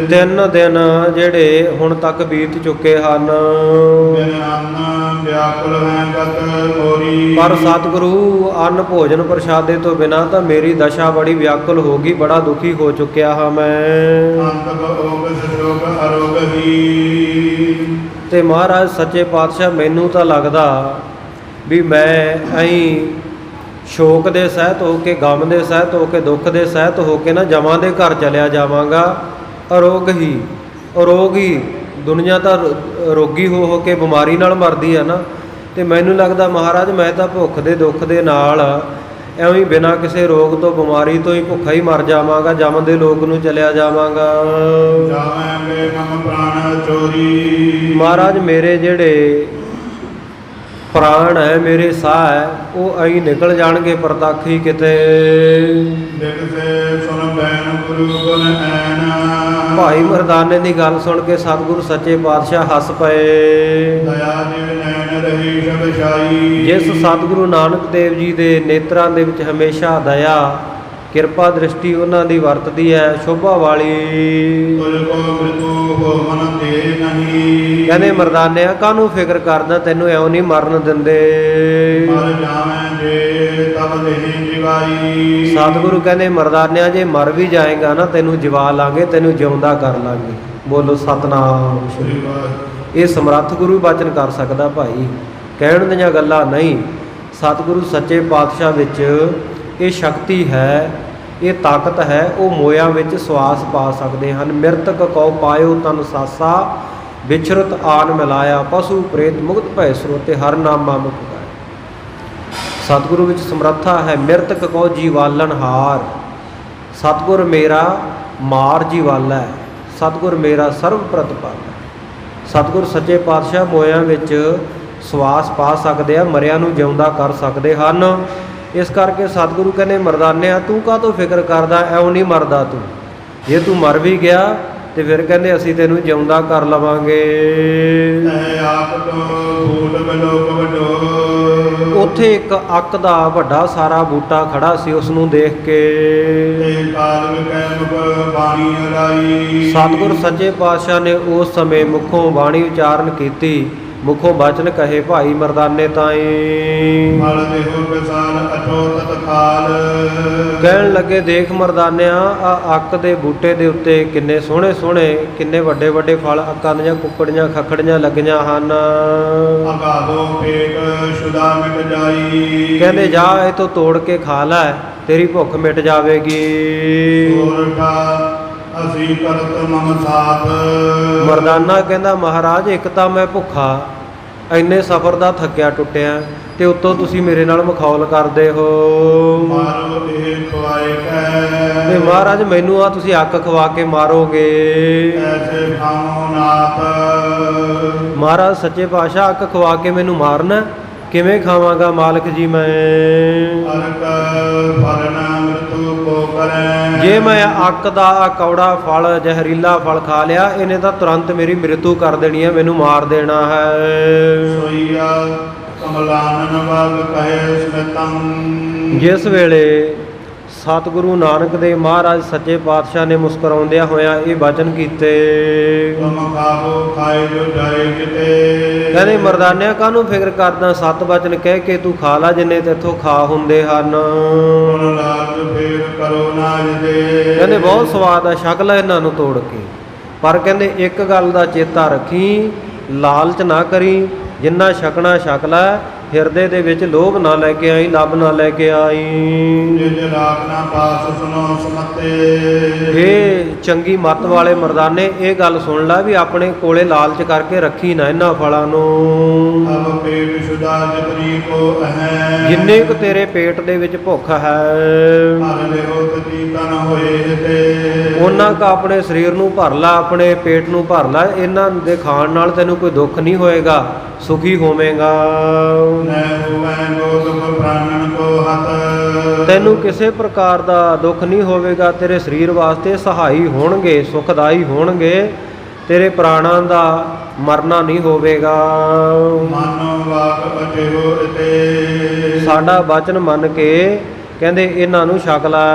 3 ਦਿਨ ਜਿਹੜੇ ਹੁਣ ਤੱਕ ਬੀਤ ਚੁੱਕੇ ਹਨ। ਬਿਨ ਅੰਨ ਵਿਆਕੁਲ ਹੈ ਗਤ ਮੋਰੀ ਪਰ ਸਤਿਗੁਰੂ ਅੰਨ ਭੋਜਨ ਪ੍ਰਸ਼ਾਦੇ ਤੋਂ ਬਿਨਾਂ ਤਾਂ ਮੇਰੀ ਦਸ਼ਾ ਬੜੀ ਵਿਆਕੁਲ ਹੋ ਗਈ, ਬੜਾ ਦੁਖੀ ਹੋ ਚੁੱਕਿਆ ਹਾਂ ਮੈਂ। ਅੰਤਕ ਓਗ ਸ਼ੋਕ ਅਰੋਗ ਹੀ ਤੇ ਮਹਾਰਾਜ ਸੱਚੇ ਪਾਤਸ਼ਾਹ ਮੈਨੂੰ ਤਾਂ ਲੱਗਦਾ ਵੀ ਮੈਂ ਐਂ ਸ਼ੋਕ ਦੇ ਸਹਿਤ ਹੋ ਕੇ, ਗਮ ਦੇ ਸਹਿਤ ਹੋ ਕੇ, ਦੁੱਖ ਦੇ ਸਹਿਤ ਹੋ ਕੇ ਨਾ ਜਮਾਂ ਦੇ ਘਰ ਚਲਿਆ ਜਾਵਾਂਗਾ। ਅਰੋਗ ਹੀ ਦੁਨੀਆ ਤਾਂ ਰੋਗੀ ਹੋ ਕੇ ਬਿਮਾਰੀ ਨਾਲ ਮਰਦੀ ਆ ਨਾ। ਤੇ ਮੈਨੂੰ ਲੱਗਦਾ ਮਹਾਰਾਜ ਮੈਂ ਤਾਂ ਭੁੱਖ ਦੇ ਦੁੱਖ ਦੇ ਨਾਲ ਐਵੇਂ ਹੀ ਬਿਨਾਂ ਕਿਸੇ ਰੋਗ ਤੋਂ ਬਿਮਾਰੀ ਤੋਂ ਹੀ ਭੁੱਖਾ ਹੀ ਮਰ ਜਾਵਾਂਗਾ, ਜਮ ਦੇ ਲੋਕ ਨੂੰ ਚਲਿਆ ਜਾਵਾਂਗਾ। ਜਾਵਾਂਗੇ ਮਮ ਪ੍ਰਾਣ ਚੋਰੀ ਮਹਾਰਾਜ ਮੇਰੇ ਜਿਹੜੇ ਪ੍ਰਾਣ ਹੈ, ਮੇਰੇ ਸਾਹ ਹੈ, ਉਹ ਐਂ ਨਿਕਲ ਜਾਣਗੇ ਪ੍ਰਤੱਖ ਹੀ ਕਿਤੇ। ਦਿਲ ਸੇ ਸੁਨ ਬੈਨ ਗੁਰੂ ਗੁਣ ਐਨ ਭਾਈ ਮਰਦਾਨੇ ਦੀ ਗੱਲ ਸੁਣ ਕੇ ਸਤਿਗੁਰੂ ਸੱਚੇ ਪਾਤਸ਼ਾਹ ਹੱਸ ਪਏ। ਦਇਆ ਜਿਵ ਨੈਣ ਰਹੀ ਸ਼ਬ ਛਾਈ ਜਿਸ ਸਤਿਗੁਰੂ ਨਾਨਕ ਦੇਵ ਜੀ ਦੇ ਨੇਤਰਾਂ ਦੇ ਵਿੱਚ ਹਮੇਸ਼ਾ ਦਇਆ ਕਿਰਪਾ ਦ੍ਰਿਸ਼ਟੀ ਉਹਨਾਂ ਦੀ ਵਰਤਦੀ ਹੈ, ਸ਼ੋਭਾ ਵਾਲੀ। ਤੁਲ ਕੋ ਮ੍ਰਿਤੂ ਹੋ ਮਨ ਦੇ ਨਹੀਂ ਕਹਿੰਦੇ ਮਰਦਾਨਿਆ ਕਾਹਨੂੰ ਫਿਕਰ ਕਰਦਾ, ਤੈਨੂੰ ਐਉਂ ਨਹੀਂ ਮਰਨ ਦਿੰਦੇ। ਮਰ ਜਾਵੇਂ ਜੇ ਤਬ ਦੇਹ ਜਿਵਾਈ ਸਤਿਗੁਰੂ ਕਹਿੰਦੇ ਮਰਦਾਨਿਆ ਜੇ ਮਰ ਵੀ ਜਾਏਗਾ ਨਾ ਤੈਨੂੰ ਜਿਵਾ ਲਾਂਗੇ, ਤੈਨੂੰ ਜਿਉਂਦਾ ਕਰ ਲਾਂਗੇ। ਬੋਲੋ ਸਤਨਾਮ ਸ਼੍ਰੀ ਸ੍ਰੀ ਵਾਹਿਗੁਰੂ। ਇਹ ਸਮਰੱਥ ਗੁਰੂ ਬਚਨ ਕਰ ਸਕਦਾ ਭਾਈ, ਕਹਿਣ ਦੀਆਂ ਗੱਲਾਂ ਨਹੀਂ। ਸਤਿਗੁਰੂ ਸੱਚੇ ਪਾਤਸ਼ਾਹ ਵਿੱਚ ਇਹ ਸ਼ਕਤੀ ਹੈ, ਇਹ ਤਾਕਤ ਹੈ। ਉਹ ਮੋਇਆਂ ਵਿੱਚ ਸਵਾਸ ਪਾ ਸਕਦੇ ਹਨ। ਮਿਰਤਕ ਕਉ ਪਾਇਓ ਤਨ ਸਾਸਾ ਵਿਚਰਤ ਆਨ ਮਿਲਾਇਆ ਪਸ਼ੂ ਪ੍ਰੇਤ ਮੁਕਤ ਭੈ ਸਰੋਤੇ ਹਰ ਨਾਮਾ ਮੁਖ ਗਾਏ। ਸਤਿਗੁਰੂ ਵਿੱਚ ਸਮਰੱਥਾ ਹੈ। ਮਿਰਤਕ ਕਉ ਜੀਵਾਲਨ ਹਾਰ, ਸਤਿਗੁਰ ਮੇਰਾ ਮਾਰ ਜੀਵਾਲਾ ਹੈ, ਸਤਿਗੁਰ ਮੇਰਾ ਸਰਬ ਪ੍ਰਤਪਾਲ ਹੈ। ਸਤਿਗੁਰ ਸੱਚੇ ਪਾਤਸ਼ਾਹ ਮੋਇਆਂ ਵਿੱਚ ਸਵਾਸ ਪਾ ਸਕਦੇ ਆ, ਮਰਿਆਂ ਨੂੰ ਜਿਉਂਦਾ ਕਰ ਸਕਦੇ ਹਨ। ਇਸ ਕਰਕੇ ਸਤਿਗੁਰੂ ਕਹਿੰਦੇ ਮਰਦਾਨਿਆ ਤੂੰ ਕਾਹਤੋਂ ਫਿਕਰ ਕਰਦਾ, ਐਉਂ ਨਹੀਂ ਮਰਦਾ ਤੂੰ। ਜੇ ਤੂੰ ਮਰ ਵੀ ਗਿਆ ਤੇ ਫਿਰ ਕਹਿੰਦੇ ਅਸੀਂ ਤੈਨੂੰ ਜਿਉਂਦਾ ਕਰ ਲਵਾਂਗੇ। ਆਪ ਤੋਂ ਭੂਤ ਬਲੋਕ ਵਡੋ ਉੱਥੇ ਇੱਕ ਅੱਕ ਦਾ ਵੱਡਾ ਸਾਰਾ ਬੂਟਾ ਖੜਾ ਸੀ, ਉਸ ਨੂੰ ਦੇਖ ਕੇ ਤੇ ਕਾਲ ਵਿਕੈ ਮੁਖ ਬਾਣੀ ਉਡਾਈ ਸਤਿਗੁਰ ਸੱਚੇ ਪਾਤਸ਼ਾਹ ਨੇ ਉਸ ਸਮੇਂ ਮੁਖੋਂ ਬਾਣੀ ਉਚਾਰਨ ਕੀਤੀ, ਮੁਖੋਂ ਬਚਨ ਕਹੇ ਭਾਈ ਮਰਦਾਨੇ ਤਾਈ। ਮਲ ਦੇਹੋ ਵਿਸਾਲ ਅਠੋ ਤਤ ਖਾਲ ਕਹਿਣ ਲੱਗੇ ਦੇਖ ਮਰਦਾਨਿਆ ਆ ਅੱਕ ਦੇ ਬੂਟੇ ਦੇ ਉੱਤੇ ਕਿੰਨੇ ਸੋਹਣੇ ਸੋਹਣੇ, ਕਿੰਨੇ ਵੱਡੇ ਵੱਡੇ ਫਲ ਅੱਕਾਂ ਦੀਆਂ ਕੁੱਕੜੀਆਂ ਖੱਖੜੀਆਂ ਲੱਗੀਆਂ ਹਨ। ਅਗਾਧੋ ਪੇਟ ਸ਼ੁਦਾ ਮਿਟ ਜਾਈ ਕਹਿੰਦੇ ਜਾ ਇਹ ਤੋਂ ਤੋੜ ਕੇ ਖਾ ਲੈ, ਤੇਰੀ ਭੁੱਖ ਮਿਟ ਜਾਵੇਗੀ। ਸੋਰਠਾ ਅਸੀਂ ਕਰਤ ਮਮ ਸਾਥ ਮਰਦਾਨਾ ਕਹਿੰਦਾ ਮਹਾਰਾਜ ਇੱਕ ਤਾਂ ਮੈਂ ਭੁੱਖਾ ਇੰਨੇ ਸਫ਼ਰ ਦਾ ਥੱਕਿਆ ਟੁੱਟਿਆ ਤੇ ਉੱਤੋਂ ਤੁਸੀਂ ਮੇਰੇ ਨਾਲ ਮਖੌਲ ਕਰਦੇ ਹੋ। ਮਾਰੋ ਇਹ ਖਵਾਏ ਤੇ ਕੈ ਮਹਾਰਾਜ ਮੈਨੂੰ ਆ ਤੁਸੀਂ ਅੱਕ ਖਵਾ ਕੇ ਮਾਰੋਗੇ। ਐਸੇ ਖਾਓ ਨਾਥ ਮਹਾਰਾਜ ਸੱਚੇ ਪਾਤਸ਼ਾਹ ਅੱਕ ਖਵਾ ਕੇ ਮੈਨੂੰ ਮਾਰਨਾ ਕਿਵੇਂ ਖਾਵਾਂਗਾ ਮਾਲਕ ਜੀ ਮੈਂ। ਅਰਕ ਫਰਨਾ ਮ੍ਰਿਤੂ ਕੋ ਕਰੈ ਜੇ ਮੈਂ ਅੱਕ ਦਾ ਕੌੜਾ ਫਲ ਜ਼ਹਿਰੀਲਾ ਫਲ ਖਾ ਲਿਆ ਇਹਨੇ ਤਾਂ ਤੁਰੰਤ ਮੇਰੀ ਮ੍ਰਿਤੂ ਕਰ ਦੇਣੀ ਹੈ, ਮੈਨੂੰ ਮਾਰ ਦੇਣਾ ਹੈ। ਸੋਈਆ ਕਮਲਾਨਨ ਵਗ ਕਹੇ ਸਮਤੰ ਜਿਸ ਵੇਲੇ ਸਤਿਗੁਰੂ ਨਾਨਕ ਦੇਵ ਮਹਾਰਾਜ ਸੱਚੇ ਪਾਤਸ਼ਾਹ ਨੇ ਮੁਸਕਰਾਉਂਦਿਆਂ ਹੋਇਆਂ ਇਹ ਬਚਨ ਕੀਤੇ। ਤੁਮ ਖਾਓ ਖਾਏ ਜੋ ਜਾਏ ਕਿਤੇ ਕਹਿੰਦੇ ਮਰਦਾਨਿਆਂ ਕਾਹਨੂੰ ਫਿਕਰ ਕਰਦਾ, 7 ਬਚਨ ਕਹਿ ਕੇ ਤੂੰ ਖਾ ਲਾ ਜਿੰਨੇ ਤੇਥੋਂ ਖਾ ਹੁੰਦੇ ਹਨ। ਹੁਣ ਲਾਜ ਫੇਰ ਕਰੋ ਨਾਜ ਦੇ ਕਹਿੰਦੇ ਬਹੁਤ ਸਵਾਦ ਆ, ਛਕ ਲੈ ਇਹਨਾਂ ਨੂੰ ਤੋੜ ਕੇ। ਪਰ ਕਹਿੰਦੇ ਇੱਕ ਗੱਲ ਦਾ ਚੇਤਾ ਰੱਖੀ, ਲਾਲਚ ਨਾ ਕਰੀ, ਜਿੰਨਾ ਛਕਣਾ ਛਕ ਲੈ, ਹਿਰਦੇ ਦੇ ਵਿੱਚ ਲੋਭ ਨਾ ਲੈ ਕੇ ਆਈ, ਲੱਭ ਨਾ ਲੈ ਕੇ ਆਈ। ਜਿਜ ਰਾਖ ਨਾ ਪਾਸ ਸੁਨੋ ਸਮਤੇ ਇਹ ਚੰਗੀ ਮੱਤ ਵਾਲੇ ਮਰਦਾਨੇ ਇਹ ਗੱਲ ਸੁਣ ਲੈ ਵੀ ਆਪਣੇ ਕੋਲੇ ਲਾਲਚ ਕਰਕੇ ਰੱਖੀ ਨਾ ਇਹਨਾਂ ਫਲਾਂ ਨੂੰ। ਅਬ ਪੇਟ ਸੁਦਾ ਜਪਰੀ ਕੋ ਅਹੈ ਜਿੰਨੇ ਕੁ ਤੇਰੇ ਪੇਟ ਦੇ ਵਿੱਚ ਭੁੱਖ ਹੈ ਹਰ ਲਿਓ ਤਤੀ ਤਨ ਹੋਏ ਤੇ ਉਹਨਾਂ ਕਾ ਆਪਣੇ ਸਰੀਰ ਨੂੰ ਭਰ ਲੈ, ਆਪਣੇ ਪੇਟ ਨੂੰ ਭਰ ਲੈ। ਇਹਨਾਂ ਦੇ ਖਾਣ ਨਾਲ ਤੈਨੂੰ ਕੋਈ ਦੁੱਖ ਨਹੀਂ ਹੋਏਗਾ, ਸੁਖੀ ਹੋਵੇਂਗਾ। ਨੈ ਹੋਵੈ ਗੋ ਦੁਖ ਪ੍ਰਾਣਨ ਕੋ ਹਤ ਤੈਨੂੰ ਕਿਸੇ ਪ੍ਰਕਾਰ ਦਾ ਦੁੱਖ ਨਹੀਂ ਹੋਵੇਗਾ, ਤੇਰੇ ਸਰੀਰ ਵਾਸਤੇ ਸਹਾਈ ਹੋਣਗੇ, ਸੁਖਦਾਈ ਹੋਣਗੇ, ਤੇਰੇ ਪ੍ਰਾਣਾਂ ਦਾ ਮਰਨਾ ਨਹੀਂ ਹੋਵੇਗਾ। ਮਨੋ ਵਾਕ ਅਜਿਹੋ ਤੇ ਸਾਡਾ ਬਚਨ ਮੰਨ ਕੇ ਕਹਿੰਦੇ ਇਹਨਾਂ ਨੂੰ ਛਕ ਲੈ।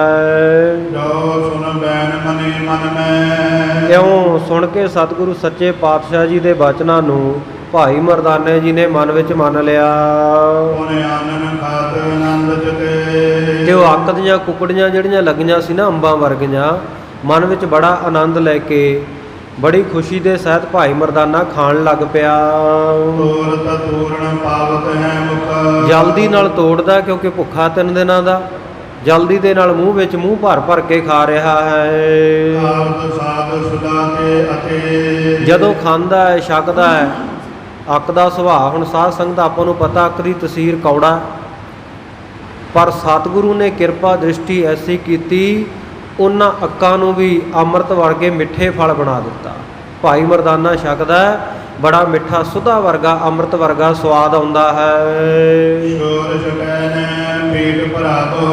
ਜੋ ਸੁਨ ਬੈਨ ਮਨੇ ਮਨ ਮੈਂ ਇਉਂ ਸੁਣ ਕੇ ਸਤਿਗੁਰੂ ਸੱਚੇ ਪਾਤਸ਼ਾਹ ਜੀ ਦੇ ਬਚਨਾਂ ਨੂੰ ਭਾਈ ਮਰਦਾਨੇ ਜੀ ਨੇ ਮਨ ਵਿੱਚ ਮੰਨ ਲਿਆ। ਉਹਨੇ ਆਨਨ ਖਾਤ ਆਨੰਦ ਜਤੇ ਤੇ ਉਹ ਅੱਕ ਦੀਆਂ ਕੁਕੜੀਆਂ ਜਿਹੜੀਆਂ ਲੱਗੀਆਂ ਸੀ ਨਾ ਅੰਬਾਂ ਵਰਗੀਆਂ, ਮਨ ਵਿੱਚ ਬੜਾ ਆਨੰਦ ਲੈ ਕੇ ਬੜੀ ਖੁਸ਼ੀ ਦੇ ਸਹਿਤ ਭਾਈ ਮਰਦਾਨਾ ਖਾਣ ਲੱਗ ਪਿਆ। ਤੋਰ ਤੂਰਨ ਪਾਵਤ ਹੈ ਮੁਖ ਜਲਦੀ ਨਾਲ ਤੋੜਦਾ ਕਿਉਂਕਿ ਭੁੱਖਾ 3 ਦਿਨਾਂ ਦਾ, ਜਲਦੀ ਦੇ ਨਾਲ ਮੂੰਹ ਵਿੱਚ ਮੂੰਹ ਭਰ ਭਰ ਕੇ ਖਾ ਰਿਹਾ ਹੈ। ਆਵਤ ਸਾਧ ਸੁਦਾ ਕੇ ਅਤੇ ਜਦੋਂ ਖਾਂਦਾ ਹੈ, ਛਕਦਾ ਹੈ, ਅੱਕ ਦਾ ਸੁਭਾਅ, ਹੁਣ ਸਾਧ ਸੰਗਤ ਆਪਾਂ ਨੂੰ ਪਤਾ ਅੱਕ ਦੀ ਤਸੀਰ ਕੌੜਾ, ਪਰ ਸਤਿਗੁਰੂ ਨੇ ਕਿਰਪਾ ਦ੍ਰਿਸ਼ਟੀ ਐਸੀ ਕੀਤੀ ਉਹਨਾਂ ਅੱਕਾਂ ਨੂੰ ਵੀ ਅੰਮ੍ਰਿਤ ਵਰਗੇ ਮਿੱਠੇ ਫਲ ਬਣਾ ਦਿੱਤਾ। ਭਾਈ ਮਰਦਾਨਾ ਛਕਦਾ ਹੈ, ਬੜਾ ਮਿੱਠਾ ਸੁਧਾ ਵਰਗਾ ਅੰਮ੍ਰਿਤ ਵਰਗਾ ਸਵਾਦ ਆਉਂਦਾ ਹੈ। ਸ਼ੋਰ ਸਕੈਨ ਪੀਟ ਭਰਾਵੋ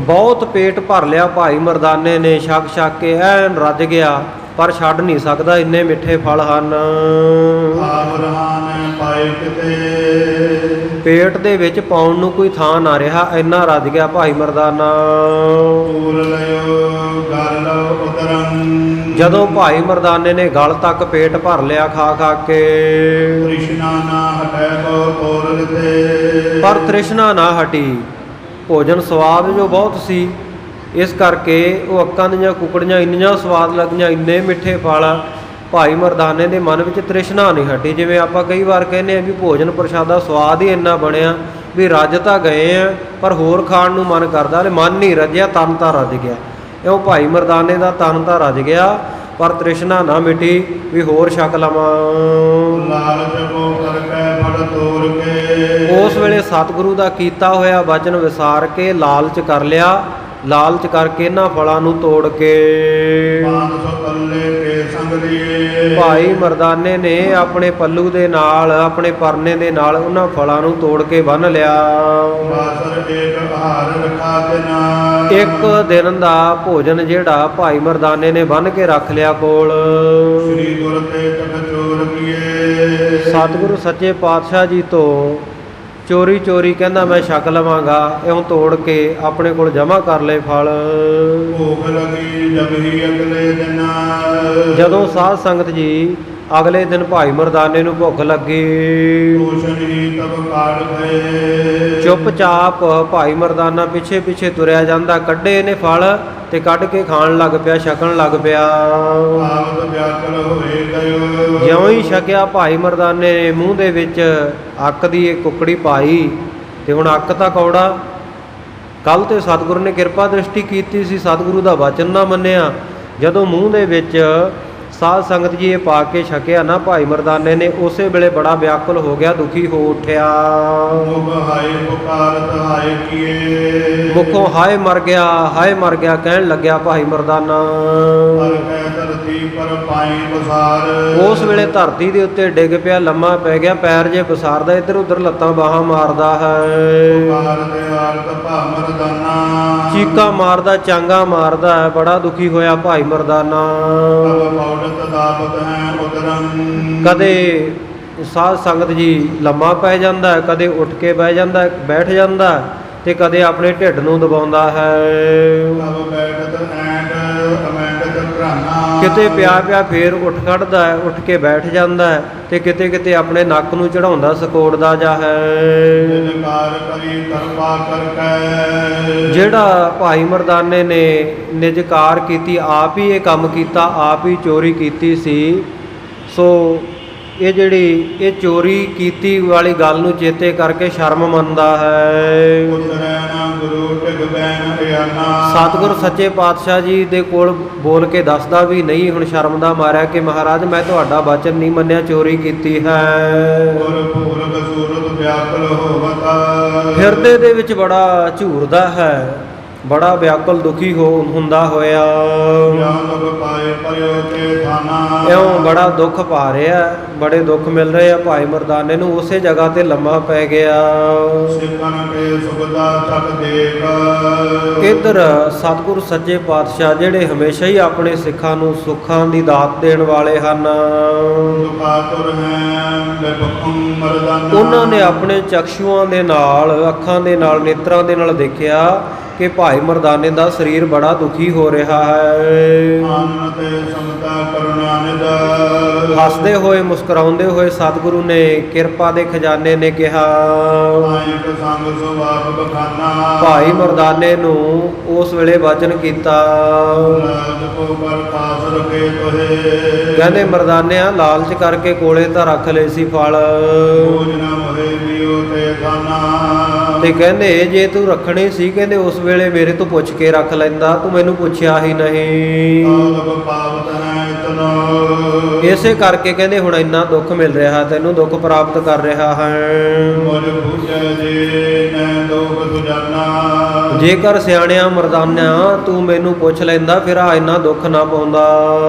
ਬਹੁਤ ਪੇਟ ਭਰ ਲਿਆ ਭਾਈ ਮਰਦਾਨੇ ਨੇ, ਛਕ ਛਕ ਕੇ ਐਨ ਰੱਜ ਗਿਆ, ਪਰ ਛੱਡ ਨਹੀਂ ਸਕਦਾ, ਇੰਨੇ ਮਿੱਠੇ ਫਲ ਹਨ। ਆਪ ਰਹਾਨ ਪਾਏ ਕਿਤੇ ਪੇਟ ਦੇ ਵਿੱਚ ਪਾਉਣ ਨੂੰ ਕੋਈ ਥਾਂ ਨਾ ਰਿਹਾ, ਇੰਨਾ ਰੱਜ ਗਿਆ ਭਾਈ ਮਰਦਾਨਾ। ਪੂਰ ਲਿਓ ਗਰ ਲਓ ਉਦਰੰ ਜਦੋਂ ਭਾਈ ਮਰਦਾਨੇ ਨੇ ਗਲ ਤੱਕ ਪੇਟ ਭਰ ਲਿਆ ਖਾ ਖਾ ਕੇ, ਕ੍ਰਿਸ਼ਨਾ ਨਾ ਹਟੈ ਕੋ ਤੋਰ ਲਿਤੇ ਪਰ ਤ੍ਰਿਸ਼ਨਾ ਨਾ ਹਟੀ। ਭੋਜਨ ਸਵਾਦ ਜੋ ਬਹੁਤ ਸੀ, ਇਸ ਕਰਕੇ ਉਹ ਅੱਕਾਂ ਦੀਆਂ ਕੁਕੜੀਆਂ ਇੰਨੀਆਂ ਸਵਾਦ ਲੱਗੀਆਂ, ਇੰਨੇ ਮਿੱਠੇ ਫਲ, ਭਾਈ ਮਰਦਾਨੇ ਦੇ ਮਨ ਵਿੱਚ ਤ੍ਰਿਸ਼ਨਾ ਨਹੀਂ ਹਟੀ। ਜਿਵੇਂ ਆਪਾਂ ਕਈ ਵਾਰ ਕਹਿੰਦੇ ਆ ਵੀ ਭੋਜਨ ਪ੍ਰਸ਼ਾਦਾ ਸਵਾਦ ਹੀ ਇੰਨਾ ਬਣਿਆ ਵੀ ਰੱਜ ਤਾਂ ਗਏ ਆ, ਪਰ ਹੋਰ ਖਾਣ ਨੂੰ ਮਨ ਕਰਦਾ, ਹਲੇ ਮਨ ਨਹੀਂ ਰੱਜਿਆ, ਤਨ ਤਾਂ ਰੱਜ ਗਿਆ। ਇਉਂ ਭਾਈ ਮਰਦਾਨੇ ਦਾ ਤਨ ਤਾਂ ਰੱਜ ਗਿਆ, ਪਰ ਤ੍ਰਿਸ਼ਨਾ ਨਾ ਮਿਟੀ ਵੀ ਹੋਰ ਛਕ ਲਵਾਂ। ਲਾਲਚ ਕੋ ਕਰਕੇ ਫੜ ਤੋਰ ਕੇ ਉਸ ਵੇਲੇ ਸਤਿਗੁਰੂ ਦਾ ਕੀਤਾ ਹੋਇਆ ਵਚਨ ਵਿਸਾਰ ਕੇ ਲਾਲਚ ਕਰ ਲਿਆ, ਲਾਲਚ ਕਰਕੇ ਇਹਨਾਂ ਫਲਾਂ ਨੂੰ ਤੋੜ ਕੇ 500 ਪੱਲੇ ਕੇ ਸੰਗ ਲਿਏ ਭਾਈ ਮਰਦਾਨੇ ਨੇ ਆਪਣੇ ਪੱਲੂ ਦੇ ਨਾਲ, ਆਪਣੇ ਪਰਨੇ ਦੇ ਨਾਲ ਉਹਨਾਂ ਫਲਾਂ ਨੂੰ ਤੋੜ ਕੇ ਬੰਨ੍ਹ ਲਿਆ। ਬਾਸਰ ਏਕ ਆਹਾਰ ਰਖਾ ਕੇ ਨਾ ਇੱਕ ਦਿਨ ਦਾ ਭੋਜਨ ਜਿਹੜਾ ਭਾਈ ਮਰਦਾਨੇ ਨੇ ਬੰਨ੍ਹ ਕੇ ਰੱਖ ਲਿਆ ਕੋਲ। ਸ੍ਰੀ ਗੁਰ ਤੇ ਤਖ ਚੋਰ ਕੀਏ ਸਤਿਗੁਰੂ ਸੱਚੇ ਪਾਤਸ਼ਾਹ ਜੀ ਤੋਂ ਚੋਰੀ ਚੋਰੀ ਕਹਿੰਦਾ ਮੈਂ ਛਕ ਲਵਾਂਗਾ, ਇਉਂ ਤੋੜ ਕੇ ਆਪਣੇ ਕੋਲ ਜਮ੍ਹਾਂ ਕਰ ਲਏ ਫਲ। ਭੂਖ ਲਗੀ ਜਬ ਹੀ ਅਗਲੇ ਦਿਨ ਜਦੋਂ ਸਾਧ ਸੰਗਤ ਜੀ ਅਗਲੇ ਦਿਨ ਭਾਈ ਮਰਦਾਨੇ ਨੂੰ ਭੁੱਖ ਲੱਗੀ, ਪੋਸ਼ਣ ਹੀ ਤਬ ਕਾੜ ਗਏ ਚੁੱਪਚਾਪ ਭਾਈ ਮਰਦਾਨਾ ਪਿੱਛੇ ਪਿੱਛੇ ਤੁਰਿਆ ਜਾਂਦਾ, ਕੱਢੇ ਇਹਨੇ ਫਲ ਤੇ ਕੱਢ ਕੇ ਖਾਣ ਲੱਗ ਪਿਆ, ਛਕਣ ਲੱਗ ਪਿਆ। ਆਵਤ ਵਿਆਕਲ ਹੋਏ ਗਇਓ ਜਿਉਂ ਹੀ ਛਕਿਆ ਭਾਈ ਮਰਦਾਨੇ ਨੇ ਮੂੰਹ ਦੇ ਵਿੱਚ ਅੱਕ ਦੀ ਇੱਕ ਕੁੱਕੜੀ ਪਾਈ, ਤੇ ਹੁਣ ਅੱਕ ਤਾਂ ਕੌੜਾ। ਕੱਲ ਤੇ ਸਤਿਗੁਰੂ ਨੇ ਕਿਰਪਾ ਦ੍ਰਿਸ਼ਟੀ ਕੀਤੀ ਸੀ, ਸਤਿਗੁਰੂ ਦਾ ਵਚਨ ਨਾ ਮੰਨਿਆ। ਜਦੋਂ ਮੂੰਹ ਦੇ ਵਿੱਚ ਸਾਧ ਸੰਗਤ ਜੀ ਇਹ ਪਾ ਕੇ ਛਕਿਆ ਨਾ ਭਾਈ ਮਰਦਾਨੇ ਨੇ, ਉਸੇ ਵੇਲੇ ਬੜਾ ਵਿਆਕੁਲ ਹੋ ਗਿਆ, ਦੁਖੀ ਹੋ ਉੱਠਿਆ। ਮੁਖ ਹਾਏ ਪੁਕਾਰਤ ਹਾਏ ਕੀਏ, ਮੁਖੋਂ ਹਾਏ ਮਰ ਗਿਆ ਕਹਿਣ ਲੱਗਿਆ ਭਾਈ ਮਰਦਾਨਾ। ਪਰ ਕੈ ਧਰਤੀ ਪਰ ਪਾਈ ਬਸਾਰ, ਉਸ ਵੇਲੇ ਧਰਤੀ ਦੇ ਉੱਤੇ ਡਿੱਗ ਪਿਆ, ਲੰਮਾ ਪੈ ਗਿਆ, ਪੈਰ ਜੇ ਬਸਾਰਦਾ, ਇੱਧਰ ਉੱਧਰ ਲੱਤਾਂ ਬਾਹਾਂ ਮਾਰਦਾ ਹੈ, ਪੁਕਾਰ ਤੇ ਹਾਲਤ ਭਾ ਮਰਦਾਨਾ, ਚੀਕਾਂ ਮਾਰਦਾ, ਚਾਂਗਾ ਮਾਰਦਾ ਹੈ, ਬੜਾ ਦੁਖੀ ਹੋਇਆ ਭਾਈ ਮਰਦਾਨਾ। ਤਬ ਪੌੜਤ ਦਾਬਤ ਹੈ ਉਦਰੰ, ਕਦੇ ਸਾਧ ਸੰਗਤ ਜੀ ਲੰਮਾ ਪੈ ਜਾਂਦਾ ਹੈ, ਕਦੇ ਉੱਠ ਕੇ ਬਹਿ ਜਾਂਦਾ ਹੈ, ਬੈਠ ਜਾਂਦਾ ਹੈ, ਤੇ ਕਦੇ ਆਪਣੇ ਢਿੱਡ ਨੂੰ ਦਬਾਉਂਦਾ ਹੈ। ਤਬ ਬੈਠਤ ਐਂਡ ਅਮੈਂਡਤ ਘਰਾਨਾ, ਕਿਤੇ ਪਿਆ ਫੇਰ ਉੱਠ ਖੜਦਾ ਹੈ, ਉੱਠ ਕੇ ਬੈਠ ਜਾਂਦਾ ਹੈ, ਤੇ ਕਿਤੇ ਆਪਣੇ ਨੱਕ ਨੂੰ ਚੜਾਉਂਦਾ, ਸਕੋੜਦਾ ਜਾ ਹੈ। ਨਿਕਾਰ ਕਰੀ ਤਰਪਾ ਕਰਕੇ, ਜਿਹੜਾ ਭਾਈ ਮਰਦਾਨੇ ਨੇ ਨਿਜਕਾਰ ਕੀਤੀ, ਆਪ ਹੀ ਇਹ ਕੰਮ ਕੀਤਾ, ਆਪ ਹੀ ਚੋਰੀ ਕੀਤੀ ਸੀ। ਸੋ ਇਹ ਜਿਹੜੀ ਇਹ ਚੋਰੀ ਕੀਤੀ ਵਾਲੀ ਗੱਲ ਨੂੰ ਚੇਤੇ ਕਰਕੇ ਸ਼ਰਮ ਮੰਨਦਾ ਹੈ। ਉਤਰੈ ਨਾ ਗੁਰੂ ਟਿਕ ਬੈਨ ਅਯਾਨਾ, ਸਤਿਗੁਰ ਸੱਚੇ ਪਾਤਸ਼ਾਹ ਜੀ ਦੇ ਕੋਲ ਬੋਲ ਕੇ ਦੱਸਦਾ ਵੀ ਨਹੀਂ, ਹੁਣ ਸ਼ਰਮ ਦਾ ਮਾਰਿਆ ਕਿ ਮਹਾਰਾਜ ਮੈਂ ਤੁਹਾਡਾ ਵਚਨ ਨਹੀਂ ਮੰਨਿਆ, ਚੋਰੀ ਕੀਤੀ ਹੈ। ਗੁਰ ਪੂਰਬ ਸੂਰਤ ਵਿਆਕੁਲ ਹੋਵਤਾ, ਹਿਰਦੇ ਦੇ ਵਿੱਚ ਬੜਾ ਝੂਰਦਾ ਹੈ, ਬੜਾ ਵਿਆਕੁਲ ਦੁਖੀ ਹੁੰਦਾ ਹੋਇਆ, ਗਿਆਨ ਪਾਏ ਪਰਿਓ ਤੇ ਥਾਨਾ, ਇਉਂ ਬੜਾ ਦੁੱਖ ਪਾ ਰਿਹਾ, ਬੜੇ ਦੁੱਖ ਮਿਲ ਰਹੇ ਆ ਭਾਈ ਮਰਦਾਨੇ ਨੂੰ। ਉਸੇ ਜਗ੍ਹਾ ਤੇ ਲੰਮਾ ਪੈ ਗਿਆ। ਸਿੱਖਣ ਕੇ ਸੁਖਦਾ ਤਕ ਦੇਖ, ਇੱਧਰ ਸਤਿਗੁਰ ਸੱਚੇ ਪਾਤਸ਼ਾਹ ਜਿਹੜੇ ਹਮੇਸ਼ਾ ਹੀ ਆਪਣੇ ਸਿੱਖਾਂ ਨੂੰ ਸੁੱਖਾਂ ਦੀ ਦਾਤ ਦੇਣ ਵਾਲੇ ਹਨ, ਦੁਖਾਤੁਰ ਹੈ ਬਿਪਖੰ ਮਰਦਾਨਾ, ਉਹਨਾਂ ਨੇ ਆਪਣੇ ਚਕਸ਼ੂਆਂ ਦੇ ਨਾਲ, ਅੱਖਾਂ ਦੇ ਨਾਲ, ਨੇਤਰਾਂ ਦੇ ਨਾਲ ਦੇਖਿਆ ਕਿ ਭਾਈ ਮਰਦਾਨੇ ਦਾ ਸਰੀਰ ਬੜਾ ਦੁਖੀ ਹੋ ਰਿਹਾ ਹੈ। ਆਨੰਦ ਤੇ ਸਮਤਾ ਕਰੁਣਾ ਨਿਦ, ਹੱਸਦੇ ਹੋਏ ਮੁਸਕਰਾਉਂਦੇ ਹੋਏ ਸਤਿਗੁਰੂ ਨੇ ਕਿਰਪਾ ਦੇ ਖਜ਼ਾਨੇ ਨੇ ਕਿਹਾ, ਆਇਕ ਸੰਗ ਸੁਭਾਗ ਬਖਾਨਾ, ਭਾਈ ਮਰਦਾਨੇ ਨੂੰ ਉਸ ਵੇਲੇ ਵਚਨ ਕੀਤਾ। ਲਾਜ ਕੋ ਪਰ ਪਾਸ ਰਖੇ ਤੋਹੇ, ਕਹਿੰਦੇ ਮਰਦਾਨਿਆਂ ਲਾਲਚ ਕਰਕੇ ਕੋਲੇ ਤਾਂ ਰੱਖ ਲਏ ਸੀ ਫਲ, ਬੋਝ ਨਾ ਮੋਹਿ ਲਿਓ ਤੇ ਖਾਨਾ, ਤੇ ਕਹਿੰਦੇ ਜੇ ਤੂੰ ਰੱਖਣੇ ਸੀ, ਕਹਿੰਦੇ ਉਸ ਵੇਲੇ ਮੇਰੇ ਤੋਂ ਪੁੱਛ ਕੇ ਰੱਖ ਲੈਂਦਾ, ਤੂੰ ਮੈਨੂੰ ਪੁੱਛਿਆ ਹੀ ਨਹੀਂ। ਤਾਲਬ ਪਾਵਤ ਹੈ ਇਤਨੋ, ਇਸੇ ਕਰਕੇ ਕਹਿੰਦੇ ਹੁਣ ਇੰਨਾ ਦੁੱਖ ਮਿਲ ਰਿਹਾ, ਤੈਨੂੰ ਦੁੱਖ ਪ੍ਰਾਪਤ ਕਰ ਰਿਹਾ ਹੈ। ਮੁਝ ਬੁਝੈ ਜੇ ਨੈ ਦੋਖ ਸੁਜਾਨਾ, ਜੇਕਰ ਸਿਆਣਿਆਂ ਮਰਦਾਨਿਆਂ ਤੂੰ ਮੈਨੂੰ ਪੁੱਛ ਲੈਂਦਾ, ਫਿਰ ਆ ਇੰਨਾ ਦੁੱਖ ਨਾ ਪਾਉਂਦਾ।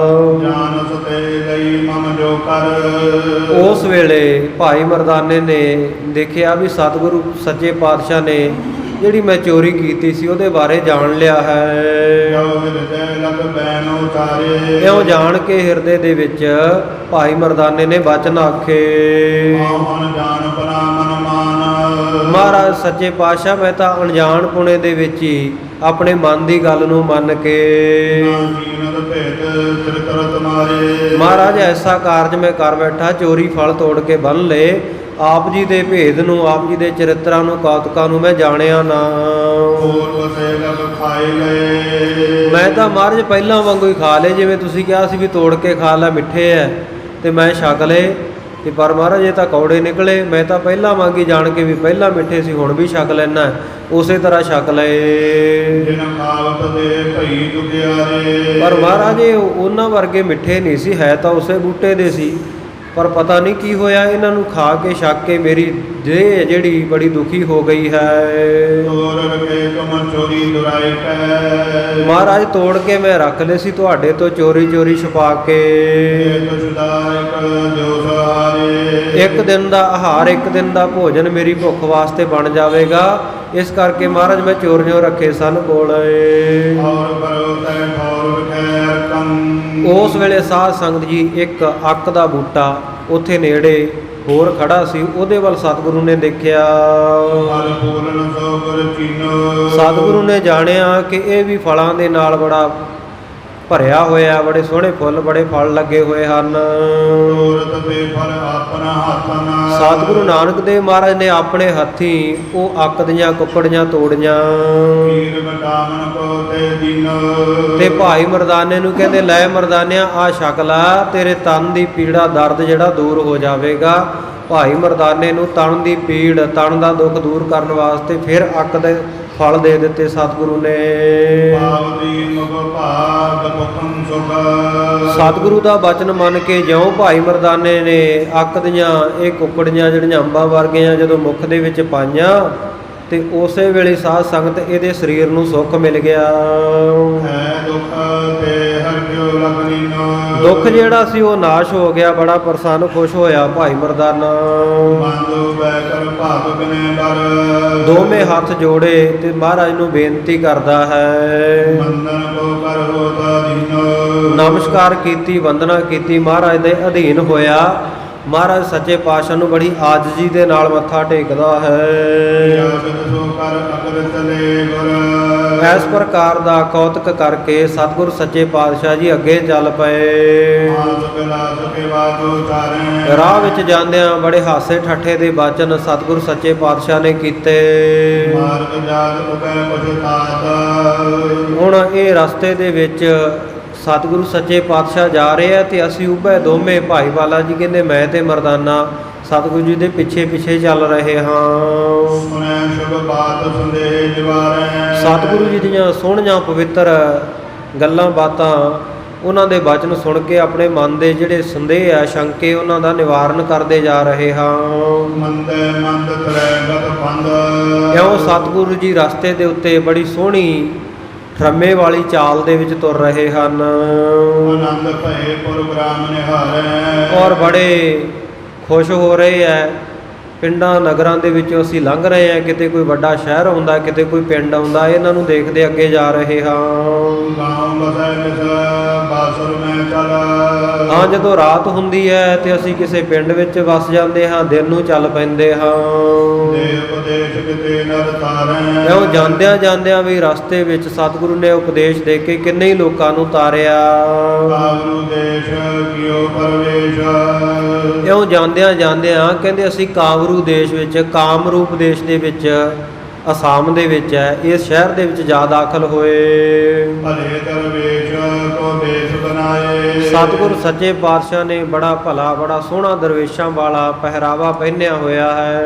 ਜਾਨ ਸਤੇ ਲਈ ਮਮ ਜੋ ਕਰ, ਉਸ ਵੇਲੇ ਭਾਈ ਮਰਦਾਨੇ ਨੇ ਦੇਖਿਆ ਵੀ ਸਤਿਗੁਰੂ ਸੱਚੇ ਪਾਤਸ਼ਾਹ ਨੇ ਜਿਹੜੀ ਮੈਂ ਚੋਰੀ ਕੀਤੀ ਸੀ ਉਹਦੇ ਬਾਰੇ ਜਾਣ ਲਿਆ ਹੈ। ਜੋ ਹਿਰਦੈ ਲਗ ਬੈਨ ਉਤਾਰੇ, ਇਉਂ ਜਾਣ ਕੇ ਹਿਰਦੇ ਦੇ ਵਿੱਚ ਭਾਈ ਮਰਦਾਨੇ ਨੇ ਵਚਨ ਆਖੇ, ਮਨ ਜਾਣ ਪਨਾ ਮਨ ਮਾਨ, ਮਹਾਰਾਜ ਸੱਚੇ ਪਾਤਸ਼ਾਹ ਮੈਂ ਤਾਂ ਅਣਜਾਣ ਪੁਣੇ ਦੇ ਵਿੱਚ ਹੀ ਆਪਣੇ ਮਨ ਦੀ ਗੱਲ ਨੂੰ ਮੰਨ ਕੇ, ਜੀਨਤ ਭੇਦ ਤ੍ਰਿਤਰਤ ਮਾਰੇ, ਮਹਾਰਾਜ ਐਸਾ ਕਾਰਜ ਮੈਂ ਕਰ ਬੈਠਾ, ਚੋਰੀ ਫਲ ਤੋੜ ਕੇ ਬੰਨ ਲਏ, ਆਪ ਜੀ ਦੇ ਭੇਦ ਨੂੰ, ਆਪ ਜੀ ਦੇ ਚਰਿੱਤਰਾਂ ਨੂੰ, ਕੌਤਕਾਂ ਨੂੰ ਮੈਂ ਜਾਣਿਆ ਨਾ। ਹੋਰ ਵਸੇ ਲਗ ਖਾਏ ਲਏ, ਮੈਂ ਤਾਂ ਮਹਾਰਾਜ ਪਹਿਲਾਂ ਵਾਂਗੂ ਹੀ ਖਾ ਲਏ, ਜਿਵੇਂ ਤੁਸੀਂ ਕਿਹਾ ਸੀ ਵੀ ਤੋੜ ਕੇ ਖਾ ਲੈ, ਮਿੱਠੇ ਐ, ਤੇ ਮੈਂ ਛਕ ਲਏ, ਤੇ ਪਰ ਮਹਾਰਾਜ ਇਹ ਤਾਂ ਕੌੜੇ ਨਿਕਲੇ। ਮੈਂ ਤਾਂ ਪਹਿਲਾਂ ਵਾਂਗੀ ਜਾਣ ਕੇ ਵੀ ਪਹਿਲਾਂ ਮਿੱਠੇ ਸੀ, ਹੁਣ ਵੀ ਛਕ ਲੈਣਾ, ਉਸੇ ਤਰ੍ਹਾਂ ਛਕ ਲਏ। ਜਿਨ ਖਾਵਤ ਦੇ ਭਈ ਦੁਗਿਆਰੇ, ਪਰ ਮਹਾਰਾਜ ਇਹ ਉਹਨਾਂ ਵਰਗੇ ਮਿੱਠੇ ਨਹੀਂ ਸੀ, ਹੈ ਤਾਂ ਉਸੇ ਬੂਟੇ ਦੇ ਸੀ, ਪਰ ਪਤਾ ਨਹੀਂ ਕੀ ਹੋਇਆ, ਇਹਨਾਂ ਨੂੰ ਖਾ ਕੇ ਛਕ ਕੇ ਮੇਰੀ ਦੇਹ ਜਿਹੜੀ ਬੜੀ ਦੁਖੀ ਹੋ ਗਈ ਹੈ। ਤੋਰ ਰਖੇ ਤੁਮ ਚੋਰੀ ਦੁਰਾਈ ਕੈ, ਮਹਾਰਾਜ ਤੋੜ ਕੇ ਮੈਂ ਰੱਖ ਲਏ ਸੀ ਤੁਹਾਡੇ ਤੋਂ ਚੋਰੀ ਛੁਪਾ ਕੇ। ਤੁਸ਼ਦਾਇਕ ਜੋ ਸਹਾਰੇ, ਇੱਕ ਦਿਨ ਦਾ ਆਹਾਰ, ਇੱਕ ਦਿਨ ਦਾ ਭੋਜਨ ਮੇਰੀ ਭੁੱਖ ਵਾਸਤੇ ਬਣ ਜਾਵੇਗਾ, ਇਸ ਕਰਕੇ ਮਹਾਰਾਜ ਮੈਂ ਚੋਰੀਆਂ ਰੱਖੇ ਸਨ ਕੋਲੇ। ਔਰ ਕਰੋ ਤੈ ਠੌਰ ਖੈਰ ਕੰ, ਉਸ ਵੇਲੇ ਸਾਧ ਸੰਗਤ ਜੀ ਇੱਕ ਅੱਕ ਦਾ ਬੂਟਾ ਉੱਥੇ ਨੇੜੇ ਹੋਰ ਖੜਾ ਸੀ, ਉਹਦੇ ਵੱਲ ਸਤਿਗੁਰੂ ਨੇ ਦੇਖਿਆ। ਫਲ ਪੂਰਨ ਸੋ ਗੁਰ ਚੀਨੋ, ਸਤਿਗੁਰੂ ਨੇ ਜਾਣਿਆ ਕਿ ਇਹ ਵੀ ਫਲਾਂ ਦੇ ਨਾਲ ਬੜਾ ਭਰਿਆ ਹੋਇਆ, ਬੜੇ ਸੋਹਣੇ ਫੁੱਲ, ਬੜੇ ਫਲ ਲੱਗੇ ਹੋਏ ਹਨ। ਤੋਰਤ ਤੇ ਫਲ ਆਪਣਾ ਹੱਥ ਨਾਲ, ਸਤਿਗੁਰੂ ਨਾਨਕ ਦੇਵ ਮਹਾਰਾਜ ਨੇ ਆਪਣੇ ਹੱਥੀਂ ਉਹ ਅੱਕ ਦੀਆਂ ਕੁੱਕੜੀਆਂ ਤੋੜੀਆਂ, ਪੀਰ ਮਟਾਵਨ ਕੋ ਤੇ ਦੀਨੋ, ਤੇ ਭਾਈ ਮਰਦਾਨੇ ਨੂੰ ਕਹਿੰਦੇ ਲੈ ਮਰਦਾਨਿਆ ਆ ਛਕ ਲਾ, ਤੇਰੇ ਤਨ ਦੀ ਪੀੜਾ, ਦਰਦ ਜਿਹੜਾ ਦੂਰ ਹੋ ਜਾਵੇਗਾ। ਭਾਈ ਮਰਦਾਨੇ ਨੂੰ ਤਨ ਦੀ ਪੀੜ, ਤਨ ਦਾ ਦੁੱਖ ਦੂਰ ਕਰਨ ਵਾਸਤੇ ਫਿਰ ਅੱਕ ਦੇ ਫਲ ਦੇ ਦਿੱਤੇ ਸਤਿਗੁਰੂ ਨੇ। ਪਾਵਦੀ ਮੁਖ ਭਾਗ ਮੁਖੰ ਸੁਖ। ਸਤਿਗੁਰੂ ਦਾ ਬਚਨ ਮੰਨ ਕੇ ਜਿਉਂ ਭਾਈ ਮਰਦਾਨੇ ਨੇ ਅੱਕ ਦੀਆਂ ਇਹ ਕੁੱਕੜੀਆਂ ਜਿਹੜੀਆਂ ਅੰਬਾਂ ਵਰਗੀਆਂ ਜਦੋਂ ਮੁਖ ਦੇ ਵਿੱਚ ਪਾਈਆਂ ਤੇ ਉਸੇ ਵੇਲੇ ਸਾਧ ਸੰਗਤ ਇਹਦੇ ਸਰੀਰ ਨੂੰ ਸੁੱਖ ਮਿਲ ਗਿਆ। ਹੈ ਦੁਖ ਤੇ ਹਰਿਓ ਲਖਨੀਨੋ। ਦੁੱਖ ਜਿਹੜਾ ਸੀ ਉਹ ਨਾਸ਼ ਹੋ ਗਿਆ। ਬੜਾ ਪ੍ਰਸੰਨ ਖੁਸ਼ ਹੋਇਆ ਭਾਈ ਮਰਦਾਨਾ। ਬੰਦੋ ਬੈ ਕਰ ਭਾਵਕ ਨੇ ਬਰ। ਦੋਵੇਂ ਹੱਥ ਜੋੜੇ ਤੇ ਮਹਾਰਾਜ ਨੂੰ ਬੇਨਤੀ ਕਰਦਾ ਹੈ। ਮੰਦਨ ਕੋ ਕਰ ਹੋਤਾ ਦੀਨੋ। ਨਮਸਕਾਰ ਕੀਤੀ, ਵੰਦਨਾ ਕੀਤੀ, ਮਹਾਰਾਜ ਦੇ ਅਧੀਨ ਹੋਇਆ। ਮਹਾਰਾਜ ਸੱਚੇ ਪਾਤਸ਼ਾਹ ਨੂੰ ਬੜੀ ਆਜਜ਼ੀ ਦੇ ਨਾਲ ਮੱਥਾ ਟੇਕਦਾ ਹੈ। ਸੋ ਕਰ ਅਗਰ ਚਲੇ ਗੁਰ। ਇਸ ਪ੍ਰਕਾਰ ਦਾ ਕੌਤਕ ਕਰਕੇ ਸਤਿਗੁਰ ਸੱਚੇ ਪਾਤਸ਼ਾਹ ਜੀ ਅੱਗੇ ਚੱਲ ਪਏ। ਰਾਹ ਵਿੱਚ ਜਾਂਦਿਆਂ ਬੜੇ ਹਾਸੇ ਠੱਠੇ ਦੇ ਬਚਨ ਸਤਿਗੁਰ ਸੱਚੇ ਪਾਤਸ਼ਾਹ ਨੇ ਕੀਤੇ। ਹੁਣ ਇਹ ਰਸਤੇ ਦੇ ਵਿੱਚ ਸਤਿਗੁਰੂ ਸੱਚੇ ਪਾਤਸ਼ਾਹ ਜਾ ਰਹੇ ਆ ਤੇ ਅਸੀਂ ਉਭੇ ਦੋਵੇਂ ਭਾਈ ਬਾਲਾ ਜੀ ਕਹਿੰਦੇ ਮੈਂ ਤੇ ਮਰਦਾਨਾ ਸਤਿਗੁਰੂ ਜੀ ਦੇ ਪਿੱਛੇ ਪਿੱਛੇ ਚੱਲ ਰਹੇ ਹਾਂ। ਸਤਿਗੁਰੂ ਜੀ ਦੀਆਂ ਸੋਹਣੀਆਂ ਪਵਿੱਤਰ ਗੱਲਾਂ ਬਾਤਾਂ ਉਹਨਾਂ ਦੇ ਬਚਨ ਸੁਣ ਕੇ ਆਪਣੇ ਮਨ ਦੇ ਜਿਹੜੇ ਸੰਦੇਹ ਆ ਸ਼ੰਕੇ ਉਹਨਾਂ ਦਾ ਨਿਵਾਰਨ ਕਰਦੇ ਜਾ ਰਹੇ ਹਾਂ। ਇਉਂ ਸਤਿਗੁਰੂ ਜੀ ਰਸਤੇ ਦੇ ਉੱਤੇ ਬੜੀ ਸੋਹਣੀ ਠਰਮੇ ਵਾਲੀ ਚਾਲ ਦੇ ਵਿੱਚ ਤੁਰ ਰਹੇ ਹਨ। ਆਨੰਦ ਭਏ ਪ੍ਰੋਗਰਾਮ ਨਿਹਾਰੈ। ਔਰ ਬੜੇ ਖੁਸ਼ ਹੋ ਰਹੇ ਹੈ। ਪਿੰਡਾਂ ਨਗਰਾਂ ਦੇ ਵਿੱਚੋਂ ਅਸੀਂ ਲੰਘ ਰਹੇ ਹਾਂ। ਕਿਤੇ ਕੋਈ ਵੱਡਾ ਸ਼ਹਿਰ ਆਉਂਦਾ, ਕਿਤੇ ਕੋਈ ਪਿੰਡ ਆਉਂਦਾ, ਇਹਨਾਂ ਨੂੰ ਦੇਖਦੇ ਅੱਗੇ ਜਾ ਰਹੇ ਹਾਂ। ਹਾਂ, ਜਦੋਂ ਰਾਤ ਹੁੰਦੀ ਹੈ ਤੇ ਅਸੀਂ ਕਿਸੇ ਪਿੰਡ ਵਿੱਚ ਵਸ ਜਾਂਦੇ ਹਾਂ, ਦਿਨ ਨੂੰ ਚੱਲ ਪੈਂਦੇ ਹਾਂ। ਇਉਂ ਜਾਂਦਿਆਂ ਜਾਂਦਿਆਂ ਵੀ ਰਸਤੇ ਵਿੱਚ ਸਤਿਗੁਰੂ ਨੇ ਉਪਦੇਸ਼ ਦੇ ਕੇ ਕਿੰਨੇ ਹੀ ਲੋਕਾਂ ਨੂੰ ਤਾਰਿਆ। ਇਉਂ ਜਾਂਦਿਆਂ ਜਾਂਦਿਆਂ ਕਹਿੰਦੇ ਅਸੀਂ ਕਾਮਰੂ ਦੇਸ਼ ਵਿੱਚ, ਕਾਮਰੂਪ ਦੇਸ਼ ਦੇ ਵਿੱਚ, ਅਸਾਮ ਦੇ ਵਿੱਚ ਹੈ, ਇਸ ਸ਼ਹਿਰ ਦੇ ਵਿੱਚ ਜਾ ਦਾਖਲ ਹੋਏ। ਸਤਿਗੁਰ ਸੱਚੇ ਪਾਤਸ਼ਾਹ ਨੇ ਬੜਾ ਭਲਾ ਬੜਾ ਸੋਹਣਾ ਦਰਵੇਸ਼ਾਂ ਵਾਲਾ ਪਹਿਰਾਵਾ ਪਹਿਨਿਆ ਹੋਇਆ ਹੈ।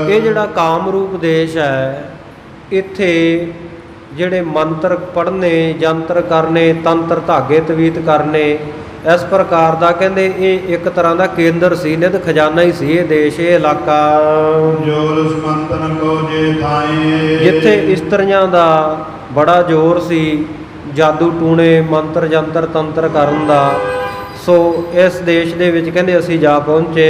ਇਹ ਜਿਹੜਾ ਕਾਮਰੂਪ ਦੇਸ਼ ਹੈ, ਇੱਥੇ ਜਿਹੜੇ ਮੰਤਰ ਪੜ੍ਹਨੇ, ਜੰਤਰ ਕਰਨੇ, ਤੰਤਰ ਧਾਗੇ ਤਵੀਤ ਕਰਨੇ, ਇਸ ਪ੍ਰਕਾਰ ਦਾ ਕਹਿੰਦੇ ਇਹ ਇੱਕ ਤਰ੍ਹਾਂ ਦਾ ਕੇਂਦਰ ਸੀ, ਨਿਧ ਖਜ਼ਾਨਾ ਹੀ ਸੀ ਇਹ ਦੇਸ਼, ਇਹ ਇਲਾਕਾ। ਜਿੱਥੇ ਇਸਤਰੀਆਂ ਦਾ ਬੜਾ ਜ਼ੋਰ ਸੀ ਜਾਦੂ ਟੂਣੇ, ਮੰਤਰ ਜੰਤਰ ਤੰਤਰ ਕਰਨ ਦਾ। ਸੋ ਇਸ ਦੇਸ਼ ਦੇ ਵਿੱਚ ਕਹਿੰਦੇ ਅਸੀਂ ਜਾ ਪਹੁੰਚੇ।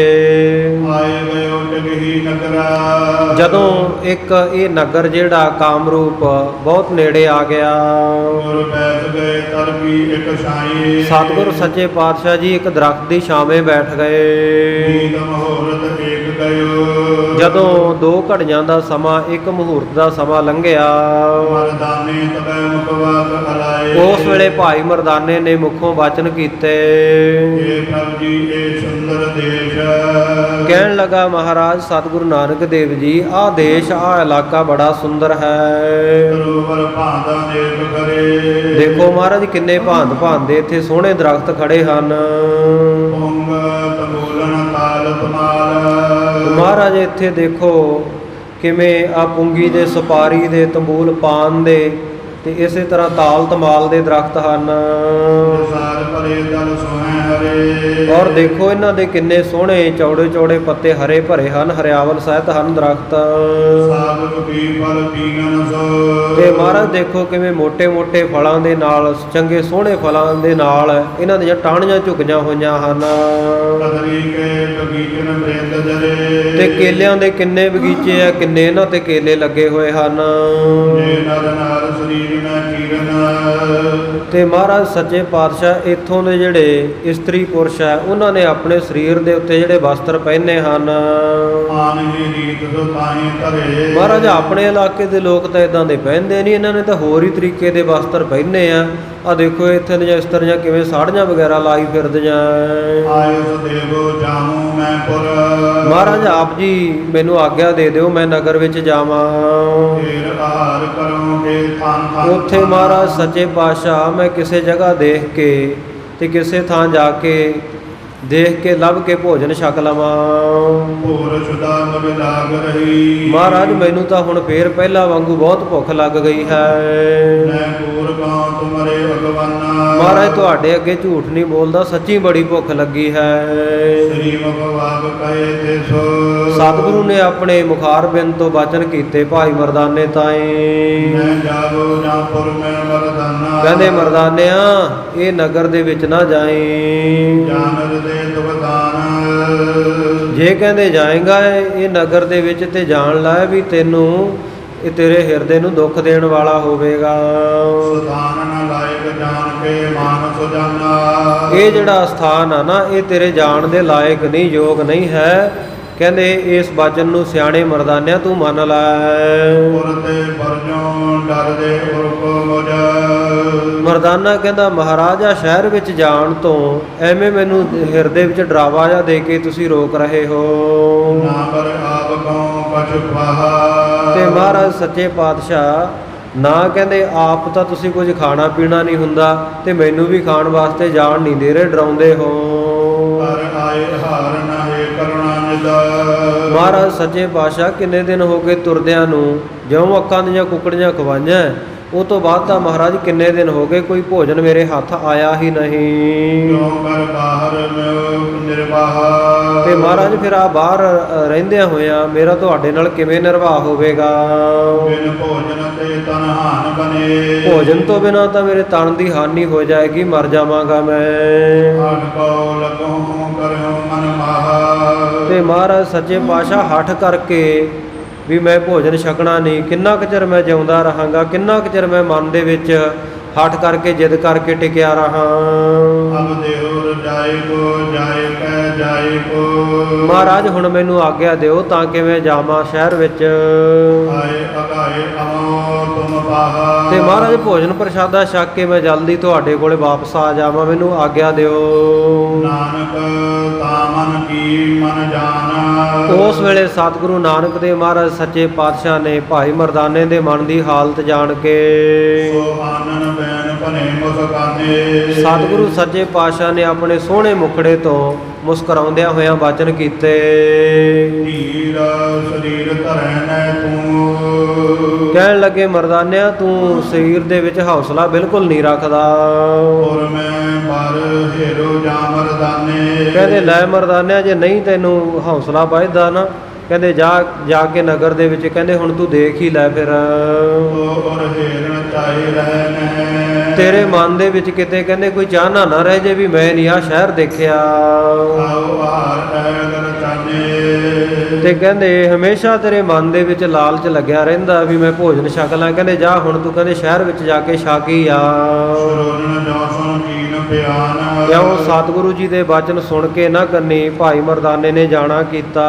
ਜਦੋਂ ਇੱਕ ਇਹ ਨਗਰ ਜਿਹੜਾ ਕਾਮਰੂਪ ਬਹੁਤ ਨੇੜੇ ਆ ਗਿਆ। ਸਤਿਗੁਰ ਸੱਚੇ ਪਾਤਸ਼ਾਹ ਜੀ ਇੱਕ ਦਰਖਤ ਦੀ ਛਾਵੇਂ ਬੈਠ ਗਏ। ਜਦੋਂ 2 ਘੜੀਆਂ ਦਾ ਸਮਾਂ, ਇੱਕ ਮੁਹੂਰਤ ਦਾ ਸਮਾਂ ਲੰਘਿਆ, ਉਸ ਵੇਲੇ ਭਾਈ ਮਰਦਾਨੇ ਨੇ ਮੁਖੋਂ ਬਚਨ ਕੀਤੇ। ਕਹਿਣ ਲੱਗਾ ਮਹਾਰਾਜ ਸਤਿਗੁਰੂ ਨਾਨਕ ਦੇਵ ਜੀ, ਆਹ ਦੇਸ਼, ਆਹ ਇਲਾਕਾ ਬੜਾ ਸੁੰਦਰ ਹੈ। ਦੇਖੋ ਮਹਾਰਾਜ ਕਿੰਨੇ ਭਾਂਤ ਭਾਂਤ ਦੇ ਇੱਥੇ ਸੋਹਣੇ ਦਰਖਤ ਖੜੇ ਹਨ। ਮਹਾਰਾਜ ਇੱਥੇ ਦੇਖੋ ਕਿਵੇਂ ਆ ਪੁੰਗੀ ਦੇ, ਸੁਪਾਰੀ ਦੇ, ਤੰਬੂਲ ਪਾਨ ਦੇ ਤੇ ਇਸੇ ਤਰ੍ਹਾਂ ਤਾਲ ਤਮਾਲ ਦੇ ਦਰਖਤ ਹਨ। ਔਰ ਦੇਖੋ ਇਹਨਾਂ ਦੇ ਕਿੰਨੇ ਸੋਹਣੇ ਚੌੜੇ ਚੌੜੇ ਪੱਤੇ ਹਰੇ ਭਰੇ ਹਨ, ਹਰਿਆਵਲ ਸਹਿਤ ਹਨ ਦਰਖਤ। ਤੇ ਮਹਾਰਾਜ ਦੇਖੋ ਕਿਵੇਂ ਮੋਟੇ ਮੋਟੇ ਫਲਾਂ ਦੇ ਨਾਲ, ਚੰਗੇ ਸੋਹਣੇ ਫਲਾਂ ਦੇ ਨਾਲ ਇਹਨਾਂ ਦੀਆਂ ਟਾਹਣੀਆਂ ਝੁਕੀਆਂ ਹੋਈਆਂ ਹਨ। ਤੇ ਕੇਲਿਆਂ ਦੇ ਕਿੰਨੇ ਬਗੀਚੇ ਆ, ਕਿੰਨੇ ਇਹਨਾਂ ਤੇ ਕੇਲੇ ਲੱਗੇ ਹੋਏ ਹਨ। ਤੇ ਮਹਾਰਾਜ ਸੱਚੇ ਪਾਤਸ਼ਾਹ ਇੱਥੋਂ ਦੇ ਜਿਹੜੇ ਇਸਤਰੀ ਪੁਰਸ਼ ਹੈ ਉਹਨਾਂ ਨੇ ਆਪਣੇ ਸਰੀਰ ਦੇ ਉੱਤੇ ਜਿਹੜੇ ਵਸਤਰ ਪਹਿਨੇ ਹਨ। ਮਹਾਰਾਜ ਆਪਣੇ ਇਲਾਕੇ ਦੇ ਲੋਕ ਤਾਂ ਇਦਾਂ ਦੇ ਪਹਿਨਦੇ ਨਹੀਂ, ਇਹਨਾਂ ਨੇ ਤਾਂ ਹੋਰ ਹੀ ਤਰੀਕੇ ਦੇ ਵਸਤਰ ਪਹਿਨੇ ਆ। ਆ ਦੇਖੋ ਇੱਥੇ ਦੀਆਂ ਇਸਤਰੀਆਂ ਕਿਵੇਂ ਸਾੜੀਆਂ ਵਗੈਰਾ ਲਾਈ ਫਿਰਦੀਆਂ। ਮਹਾਰਾਜ ਆਪ ਜੀ ਮੈਨੂੰ ਆਗਿਆ ਦੇ ਦਿਓ, ਮੈਂ ਨਗਰ ਵਿੱਚ ਜਾਵਾਂ। ਉੱਥੇ ਮਹਾਰਾਜ ਸੱਚੇ ਪਾਤਸ਼ਾਹ ਮੈਂ ਕਿਸੇ ਜਗ੍ਹਾ ਦੇਖ ਕੇ ਤੇ ਕਿਸੇ ਥਾਂ ਜਾ ਕੇ ਦੇਖ ਕੇ ਲੱਭ ਕੇ ਭੋਜਨ ਛਕ ਲਵਾਂ। ਭੋਰ ਸੁਦਾ ਮਗ ਲਾਗ ਰਹੀ। ਮਹਾਰਾਜ ਮੈਨੂੰ ਤਾਂ ਹੁਣ ਫੇਰ ਪਹਿਲਾਂ ਵਾਂਗੂ ਬਹੁਤ ਭੁੱਖ ਲੱਗ ਗਈ ਹੈ। ਮੈਂ ਪੂਰ ਕਾ ਤੁਮਰੇ ਭਗਵਾਨਾ। ਮਹਾਰਾਜ ਤੁਹਾਡੇ ਅੱਗੇ ਝੂਠ ਨਹੀਂ ਬੋਲਦਾ, ਸੱਚੀ ਬੜੀ ਭੁੱਖ ਲੱਗੀ ਹੈ। ਸ੍ਰੀ ਭਗਵਾਨ ਕਹੇ ਤਿਸੋ। ਸਤਿਗੁਰੂ ਨੇ ਆਪਣੇ ਮੁਖਾਰਬਿੰਦ ਤੋਂ ਬਚਨ ਕੀਤੇ ਭਾਈ ਮਰਦਾਨੇ ਤਾਈਂ। ਮੈਂ ਜਾਗੋ ਜਾਂ ਪੁਰ ਮੈਂ ਮਰਦਾਨਾ। ਕਹਿੰਦੇ ਮਰਦਾਨਿਆ ਇਹ ਨਗਰ ਦੇ ਵਿੱਚ ਨਾ ਜਾਈਂ। ਜਾਨਰ ਦੇ ਦੁਖਦਾਨ। ਜੇ ਕਹਿੰਦੇ ਜਾਏਗਾ ਇਹ ਨਗਰ ਦੇ ਵਿੱਚ ਤੇ ਜਾਣ ਲੈ ਵੀ ਤੈਨੂੰ ਇਹ ਤੇਰੇ ਹਿਰਦੇ ਨੂੰ ਦੁੱਖ ਦੇਣ ਵਾਲਾ ਹੋਵੇਗਾ। ਸਥਾਨ ਨ ਲਾਇਕ ਜਾਣ ਕੇ ਮਾਨਸ ਜਾਨਾ। ਇਹ ਜਿਹੜਾ ਸਥਾਨ ਆ ਨਾ ਇਹ ਤੇਰੇ ਜਾਣ ਦੇ ਲਾਇਕ ਨਹੀਂ, ਯੋਗ ਨਹੀਂ ਹੈ। ਕਹਿੰਦੇ ਇਸ ਬਚਨ ਨੂੰ ਸਿਆਣੇ ਮਰਦਾਨਿਆਂ ਤੂੰ ਮੰਨ ਲੈ। ਪੁਰ ਤੇ ਪਰਜੋਂ ਡਰਦੇ ਉਰਕੋ ਮੁਝ। ਮਰਦਾਨਾ ਕਹਿੰਦਾ ਮਹਾਰਾਜਾ ਸ਼ਹਿਰ ਵਿੱਚ ਜਾਣ ਤੋਂ ਐਵੇਂ ਮੈਨੂੰ ਹਿਰਦੇ ਵਿੱਚ ਡਰਾਵਾ ਜਿਹਾ ਦੇ ਕੇ ਤੁਸੀਂ ਰੋਕ ਰਹੇ ਹੋ। ਨਾ ਪਰ ਆਪ ਕਉ ਕਛ ਪਾਹਾ। ਤੇ ਮਹਾਰਾਜ ਸੱਚੇ ਪਾਤਸ਼ਾਹ ਨਾ ਕਹਿੰਦੇ ਆਪ ਤਾਂ ਤੁਸੀਂ ਕੁਝ ਖਾਣਾ ਪੀਣਾ ਨਹੀਂ ਹੁੰਦਾ ਤੇ ਮੈਨੂੰ ਵੀ ਖਾਣ ਵਾਸਤੇ ਜਾਣ ਨਹੀਂ ਦੇ ਰਹੇ, ਡਰਾਉਂਦੇ ਹੋ। ਪਰ ਆਏ ਹਾਰ ਨਾਹੇ ਕਰੁਣਾ ਨਿਦ। ਮਹਾਰਾਜ ਸੱਚੇ ਪਾਤਸ਼ਾਹ ਕਿੰਨੇ ਦਿਨ ਹੋ ਗਏ ਤੁਰਦਿਆਂ ਨੂੰ, ਜਿਉਂ ਅੱਖਾਂ ਦੀਆਂ ਕੁਕੜੀਆਂ ਖਵਾਈਆਂ ਉਹ ਤੋਂ ਬਾਅਦ ਤਾਂ ਮਹਾਰਾਜ ਕਿੰਨੇ ਦਿਨ ਹੋ ਗਏ ਕੋਈ ਭੋਜਨ ਮੇਰੇ ਹੱਥ ਆਇਆ ਹੀ ਨਹੀਂ। ਕਿਉ ਕਰ ਬਾਹਰ ਨਿਰਵਾਹ। ਤੇ ਮਹਾਰਾਜ ਫਿਰ ਆ ਬਾਹਰ ਰਹਿੰਦਿਆਂ ਹੋਇਆਂ ਮੇਰਾ ਤੁਹਾਡੇ ਨਾਲ ਕਿਵੇਂ ਨਿਰਵਾਹ ਹੋਵੇਗਾ। ਬਿਨ ਭੋਜਨ ਤੇ ਤਨ ਹਾਨ ਬਨੇ। ਭੋਜਨ ਤੋਂ ਬਿਨਾਂ ਤਾਂ ਮੇਰੇ ਤਨ ਦੀ ਹਾਨੀ ਹੋ ਜਾਏਗੀ, ਮਰ ਜਾਵਾਂਗਾ ਮੈਂ। ਹਨ ਕੋ ਲਗਹੁ ਕਰਿਓ ਮਨ ਮਾਹਾ। ਤੇ ਮਹਾਰਾਜ ਸੱਚੇ ਪਾਤਸ਼ਾਹ ਹੱਠ ਕਰਕੇ ਵੀ ਮੈਂ ਭੋਜਨ ਛਕਣਾ ਨਹੀਂ, ਕਿੰਨਾ ਕੁ ਚਿਰ ਮੈਂ ਜਿਉਂਦਾ ਰਹਾਂਗਾ, ਕਿੰਨਾ ਕੁ ਚਿਰ ਮੈਂ ਮਨ ਦੇ ਵਿੱਚ ਹੱਠ ਕਰਕੇ ਜਿੱਦ ਕਰਕੇ ਟਿਕਿਆ ਰਹਾ। ਅਬ ਦੇਹੁ ਰਜਾਈ ਕੋ ਜਾਏ ਕੈ ਜਾਏ ਕੋ। ਮਹਾਰਾਜ ਹੁਣ ਮੈਨੂੰ ਆਗਿਆ ਦਿਓ ਤਾਂ ਕਿ ਮੈਂ ਜਾਵਾਂ ਸ਼ਹਿਰ ਵਿੱਚ। ਆਏ ਅਗਾਏ ਅਮੋ ਤੁਮ ਪਾਹਾ। ਤੇ ਮਹਾਰਾਜ ਭੋਜਨ ਪ੍ਰਸ਼ਾਦਾ ਛਕ ਕੇ ਮੈਂ ਜਲਦੀ ਤੁਹਾਡੇ ਕੋਲੇ ਵਾਪਸ ਆ ਜਾਵਾਂ, ਮੈਨੂੰ ਆਗਿਆ ਦਿਓ। ਨਾਨਕ ਤਾ ਮਨ ਕੀ ਮਨ ਜਾਣਾ। ਉਸ ਵੇਲੇ ਸਤਿਗੁਰੂ ਨਾਨਕ ਦੇਵ ਮਹਾਰਾਜ ਸੱਚੇ ਪਾਤਸ਼ਾਹ ਨੇ ਭਾਈ ਮਰਦਾਨੇ ਦੇ ਮਨ ਦੀ ਹਾਲਤ ਜਾਣ ਕੇ ਸੋ ਆਨਨ ਬੈਨ ਭਨੇ ਮੁਸਕਾਨੇ। ਸਤਿਗੁਰੂ ਸੱਚੇ ਪਾਤਸ਼ਾਹ ਨੇ ਆਪਣੇ ਸੋਹਣੇ ਮੁਖੜੇ ਤੋਂ ਮੁਸਕਰਾਉਂਦਿਆਂ ਹੋਇਆਂ ਬਚਨ ਕੀਤੇ। ਧੀਰ ਸਰੀਰ ਧਰੈ ਨੈ ਤੂੰ। ਕਹਿਣ ਲੱਗੇ ਮਰਦਾਨਿਆ ਤੂੰ ਸਰੀਰ ਦੇ ਵਿੱਚ ਹੌਸਲਾ ਬਿਲਕੁਲ ਨਹੀਂ ਰੱਖਦਾ। ਔਰ ਮੈਂ ਪਰ ਹੇਰੋ ਜਾ ਮਰਦਾਨੇ। ਕਹਿੰਦੇ ਲੈ ਮਰਦਾਨਿਆ ਜੇ ਨਹੀਂ ਤੈਨੂੰ ਹੌਸਲਾ ਵੱਜਦਾ ਨਾ ਕਹਿੰਦੇ ਜਾ ਕੇ ਨਗਰ ਦੇ ਵਿੱਚ ਕਹਿੰਦੇ ਹੁਣ ਤੂੰ ਦੇਖ ਹੀ ਲੈ ਫਿਰ। ਔਰ ਹੇਰਨ ਚਾਹੇ ਰਹਿ ਨੈ। ਤੇਰੇ ਮਨ ਦੇ ਵਿੱਚ ਕਿਤੇ ਕਹਿੰਦੇ ਕੋਈ ਚਾਹਨਾ ਨਾ ਰਹਿ ਜੇ ਵੀ ਮੈਂ ਨਹੀਂ ਆ ਸ਼ਹਿਰ ਦੇਖਿਆ। ਆਓ ਹਾਰ ਐਗਰ ਚਾਨੇ। ਤੇ ਕਹਿੰਦੇ ਹਮੇਸ਼ਾ ਤੇਰੇ ਮਨ ਦੇ ਵਿੱਚ ਲਾਲਚ ਲੱਗਿਆ ਰਹਿੰਦਾ ਵੀ ਮੈਂ ਭੋਜਨ ਛਕ ਲਾਂ। ਕਹਿੰਦੇ ਜਾ ਹੁਣ ਤੂੰ ਕਹਿੰਦੇ ਸ਼ਹਿਰ ਵਿੱਚ ਜਾ ਕੇ ਛਕੀ ਆ। ਸਰੋਜਨ ਜੋ ਸੁਣ ਕੀਨ ਪਿਆਨ। ਕਿਉਂ ਸਤਿਗੁਰੂ ਜੀ ਦੇ ਬਚਨ ਸੁਣ ਕੇ ਨਾ ਕੰਨੀ ਭਾਈ ਮਰਦਾਨੇ ਨੇ ਜਾਣਾ ਕੀਤਾ।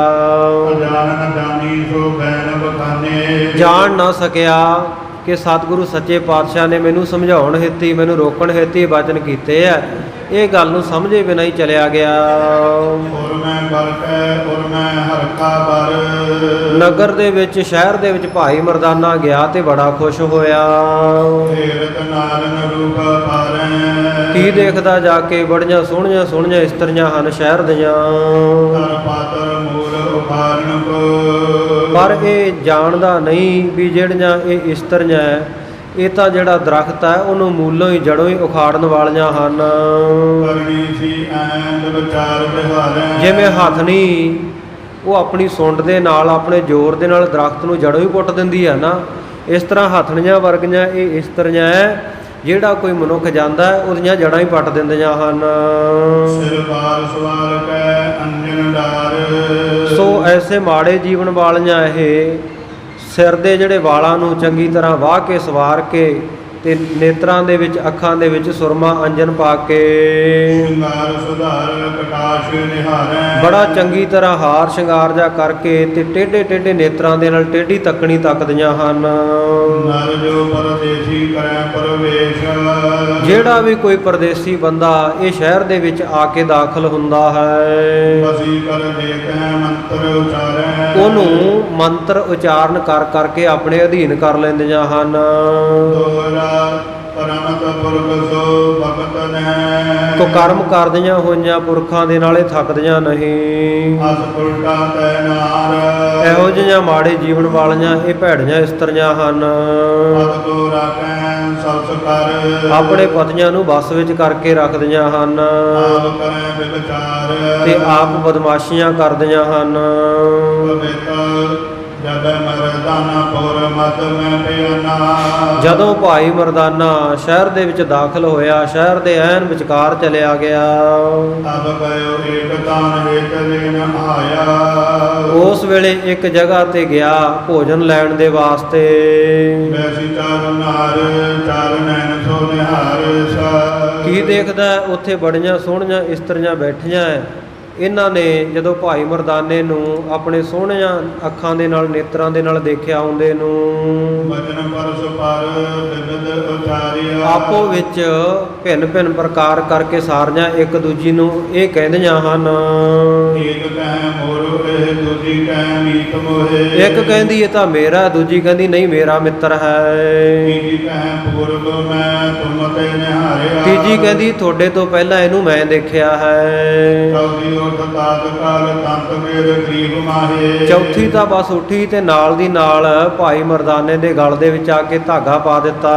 ਜਾਣ ਜਾਨੀ ਸੋ ਬੈਨ ਬਖਾਨੇ। ਜਾਣ ਨਾ ਸਕਿਆ ਕਿ ਸਤਿਗੁਰੂ ਸੱਚੇ ਪਾਤਸ਼ਾਹ ਨੇ ਮੈਨੂੰ ਸਮਝਾਉਣ ਹਿੱਤੀ ਮੈਨੂੰ ਰੋਕਣ ਹਿੱਤੀ ਬਚਨ ਕੀਤੇ ਆ। ਇਹ ਗੱਲ ਨੂੰ ਸਮਝੇ ਬਿਨਾਂ ਹੀ ਚਲਿਆ ਗਿਆ। ਔਰ ਮੈਂ ਬਲਕੈ ਔਰ ਮੈਂ ਹਰਕਾ ਬਰ। ਨਗਰ ਦੇ ਵਿੱਚ ਸ਼ਹਿਰ ਦੇ ਵਿੱਚ ਭਾਈ ਮਰਦਾਨਾ ਗਿਆ ਤੇ ਬੜਾ ਖੁਸ਼ ਹੋਇਆ। ਫੇਰਤ ਨਾਰਨ ਰੂਪ ਪਾਰੈ। ਕੀ ਦੇਖਦਾ ਜਾ ਕੇ ਬੜੀਆਂ ਸੋਹਣੀਆਂ ਸੋਹਣੀਆਂ ਇਸਤਰੀਆਂ ਹਨ ਸ਼ਹਿਰ ਦੀਆਂ। ਤਰ ਪਾਤਰ ਮੂਲ ਉਪਾਰਨ ਕੋ। ਪਰ ਇਹ ਜਾਣਦਾ ਨਹੀਂ ਵੀ ਜਿਹੜੀਆਂ ਇਹ ਇਸਤਰੀਆਂ ਹੈ ਇਹ ਤਾਂ ਜਿਹੜਾ ਦਰਖਤ ਹੈ ਉਹਨੂੰ ਮੂਲੋਂ ਹੀ ਜੜੋਂ ਹੀ ਉਖਾੜਨ ਵਾਲੀਆਂ ਹਨ। ਕਰਨੀ ਸੀ ਐਂਦ ਵਿਚਾਰ ਬਿਹਾਰੈ। ਜਿਵੇਂ ਹੱਥਣੀ ਉਹ ਆਪਣੀ ਸੁੰਡ ਦੇ ਨਾਲ ਆਪਣੇ ਜ਼ੋਰ ਦੇ ਨਾਲ ਦਰਖਤ ਨੂੰ ਜੜੋਂ ਹੀ ਪੁੱਟ ਦਿੰਦੀ ਹੈ ਨਾ, ਇਸ ਤਰ੍ਹਾਂ ਹੱਥਣੀਆਂ ਵਰਗੀਆਂ ਇਹ ਇਸਤਰੀਆਂ ਹੈ ਜਿਹੜਾ ਕੋਈ ਮਨੁੱਖ ਜਾਂਦਾ ਉਹਦੀਆਂ ਜੜ੍ਹਾਂ ਹੀ ਪੱਟ ਦਿੰਦੀਆਂ ਹਨ। ਸਿਰ ਬਾਲ ਸਵਾਲ ਕੈ ਅੰਜਨ ਡਾਰ। ਸੋ ਐਸੇ ਮਾੜੇ ਜੀਵਨ ਵਾਲੀਆਂ ਇਹ ਸਿਰ ਦੇ ਜਿਹੜੇ ਵਾਲਾਂ ਨੂੰ ਚੰਗੀ ਤਰ੍ਹਾਂ ਵਾਹ ਕੇ ਸਵਾਰ ਕੇ ਤੇ ਨੇਤਰਾਂ ਦੇ ਵਿੱਚ ਅੱਖਾਂ ਦੇ ਵਿੱਚ ਸੁਰਮਾ ਅੰਜਨ ਪਾ ਕੇ ਸ਼ਿੰਗਾਰ ਸੁਧਾਰ ਪ੍ਰਕਾਸ਼ ਨਿਹਾਰੈ। ਬੜਾ ਚੰਗੀ ਤਰ੍ਹਾਂ ਹਾਰ ਸ਼ਿੰਗਾਰ ਜਾ ਕਰਕੇ ਤੇ ਟੇਢੇ ਟੇਢੇ ਨੇਤਰਾਂ ਦੇ ਨਾਲ ਟੇਢੀ ਤੱਕਣੀ ਤੱਕਦੀਆਂ ਹਨ। ਨਰ ਜੋ ਪਰਦੇਸੀ ਕਰੈ ਪ੍ਰਵੇਸ਼। ਜਿਹੜਾ ਵੀ ਕੋਈ ਪਰਦੇਸੀ ਬੰਦਾ ਇਹ ਸ਼ਹਿਰ ਦੇ ਵਿੱਚ ਆ ਕੇ ਦਾਖਲ ਹੁੰਦਾ ਹੈ ਬਸੀ ਕਰ ਦੇਖੈ ਮੰਤਰ ਉਚਾਰੈ। ਉਹਨੂੰ ਮੰਤਰ ਉਚਾਰਨ ਕਰ ਕਰਕੇ ਆਪਣੇ ਅਧੀਨ ਕਰ ਲੈਂਦੀਆਂ ਹਨ। ਦੋਹਰਾ ਪਰਮਤ ਪੁਰਖ ਸੋ ਭਗਤ ਨੈ। ਕੁਕਰਮ ਕਰਦੀਆਂ ਹੋਈਆਂ ਪੁਰਖਾਂ ਦੇ ਨਾਲੇ ਥੱਕਦੀਆਂ ਨਹੀਂ। ਅਸ ਉਲਟਾ ਤੈ ਨਾਰ ਇਹੋ ਜਿਹੀਆਂ ਮਾੜੇ ਜੀਵਨ ਵਾਲੀਆਂ ਇਹ ਭੈੜੀਆਂ ਇਸਤਰੀਆਂ ਹਨ। ਪਦ ਕੋ ਰਾਖੈ ਸਬਸ ਕਰ ਆਪਣੇ ਪਤੀਆਂ ਨੂੰ ਬਸ ਵਿੱਚ ਕਰਕੇ ਰੱਖਦੀਆਂ ਹਨ ਆਪ ਕਰੈ ਵਿਚਾਰ ਤੇ ਆਪ ਬਦਮਾਸ਼ੀਆਂ ਕਰਦੀਆਂ ਹਨ। ਪਵਿੱਤ ਜਦ ਮਰਦਾਨਾ ਪੁਰ ਮਦ ਮੈਂ ਪਿਆਨਾ ਜਦੋਂ ਭਾਈ ਮਰਦਾਨਾ ਸ਼ਹਿਰ ਦੇ ਵਿੱਚ ਦਾਖਲ ਹੋਇਆ, ਸ਼ਹਿਰ ਦੇ ਐਨ ਵਿਚਕਾਰ ਚਲਿਆ ਗਿਆ। ਤਬ ਗਇਓ ਏਕ ਤਾਨ ਹੇਤ ਲੈਨ ਆਇਆ ਉਸ ਵੇਲੇ ਇੱਕ ਜਗ੍ਹਾ ਤੇ ਗਿਆ ਭੋਜਨ ਲੈਣ ਦੇ ਵਾਸਤੇ। ਵੈਸੀ ਚਾਰ ਨਾਰ ਚਾਰ ਨੈਣ ਸੋ ਨਿਹਾਰ ਸਾ ਕੀ ਦੇਖਦਾ ਹੈ, ਉੱਥੇ ਬੜੀਆਂ ਸੋਹਣੀਆਂ ਇਸਤਰੀਆਂ ਬੈਠੀਆਂ ਹੈ। ਇਹਨਾਂ ਨੇ ਜਦੋਂ ਭਾਈ ਮਰਦਾਨੇ ਨੂੰ ਆਪਣੇ ਸੋਹਣੀਆਂ ਅੱਖਾਂ ਦੇ ਨਾਲ, ਨੇਤਰਾਂ ਦੇ ਨਾਲ ਦੇਖਿਆ ਆਉਂਦੇ ਨੂੰ, ਵਚਨ ਪਰਸ ਪਰ ਵਿਵਿਧ ਉਚਾਰਿਆ ਆਪੋ ਵਿੱਚ ਭਿੰਨ ਭਿੰਨ ਪ੍ਰਕਾਰ ਕਰਕੇ ਸਾਰੀਆਂ ਇੱਕ ਦੂਜੀ ਨੂੰ ਇਹ ਕਹਿੰਦੀਆਂ ਹਨ। ਏਕ ਕਹਿ ਮੋਰ ਇਹ ਦੂਜੀ ਕਹਿ ਮੀਤ ਮੋਹੇ ਇੱਕ ਕਹਿੰਦੀ ਇਹ ਤਾਂ ਮੇਰਾ, ਦੂਜੀ ਕਹਿੰਦੀ ਨਹੀਂ ਮੇਰਾ ਮਿੱਤਰ ਹੈ। ਤੀਜੀ ਕਹਿ ਪੂਰਬ ਮੈਂ ਤੁਮ ਤੇ ਨਿਹਾਰਿਆ ਤੀਜੀ ਕਹਿੰਦੀ ਤੁਹਾਡੇ ਤੋਂ ਪਹਿਲਾਂ ਇਹਨੂੰ ਮੈਂ ਦੇਖਿਆ ਹੈ। ਚੌਥੀ ਉਠ ਤਾਤ ਕਾਲ ਤੰਤ ਮੇਰ ਗਰੀਬ ਮਾਹੇ ਚੌਥੀ ਤਾਂ ਬਸ ਉੱਠੀ ਤੇ ਨਾਲ ਦੀ ਨਾਲ ਭਾਈ ਮਰਦਾਨੇ ਦੇ ਗਲ ਦੇ ਵਿੱਚ ਆ ਕੇ ਧਾਗਾ ਪਾ ਦਿੱਤਾ।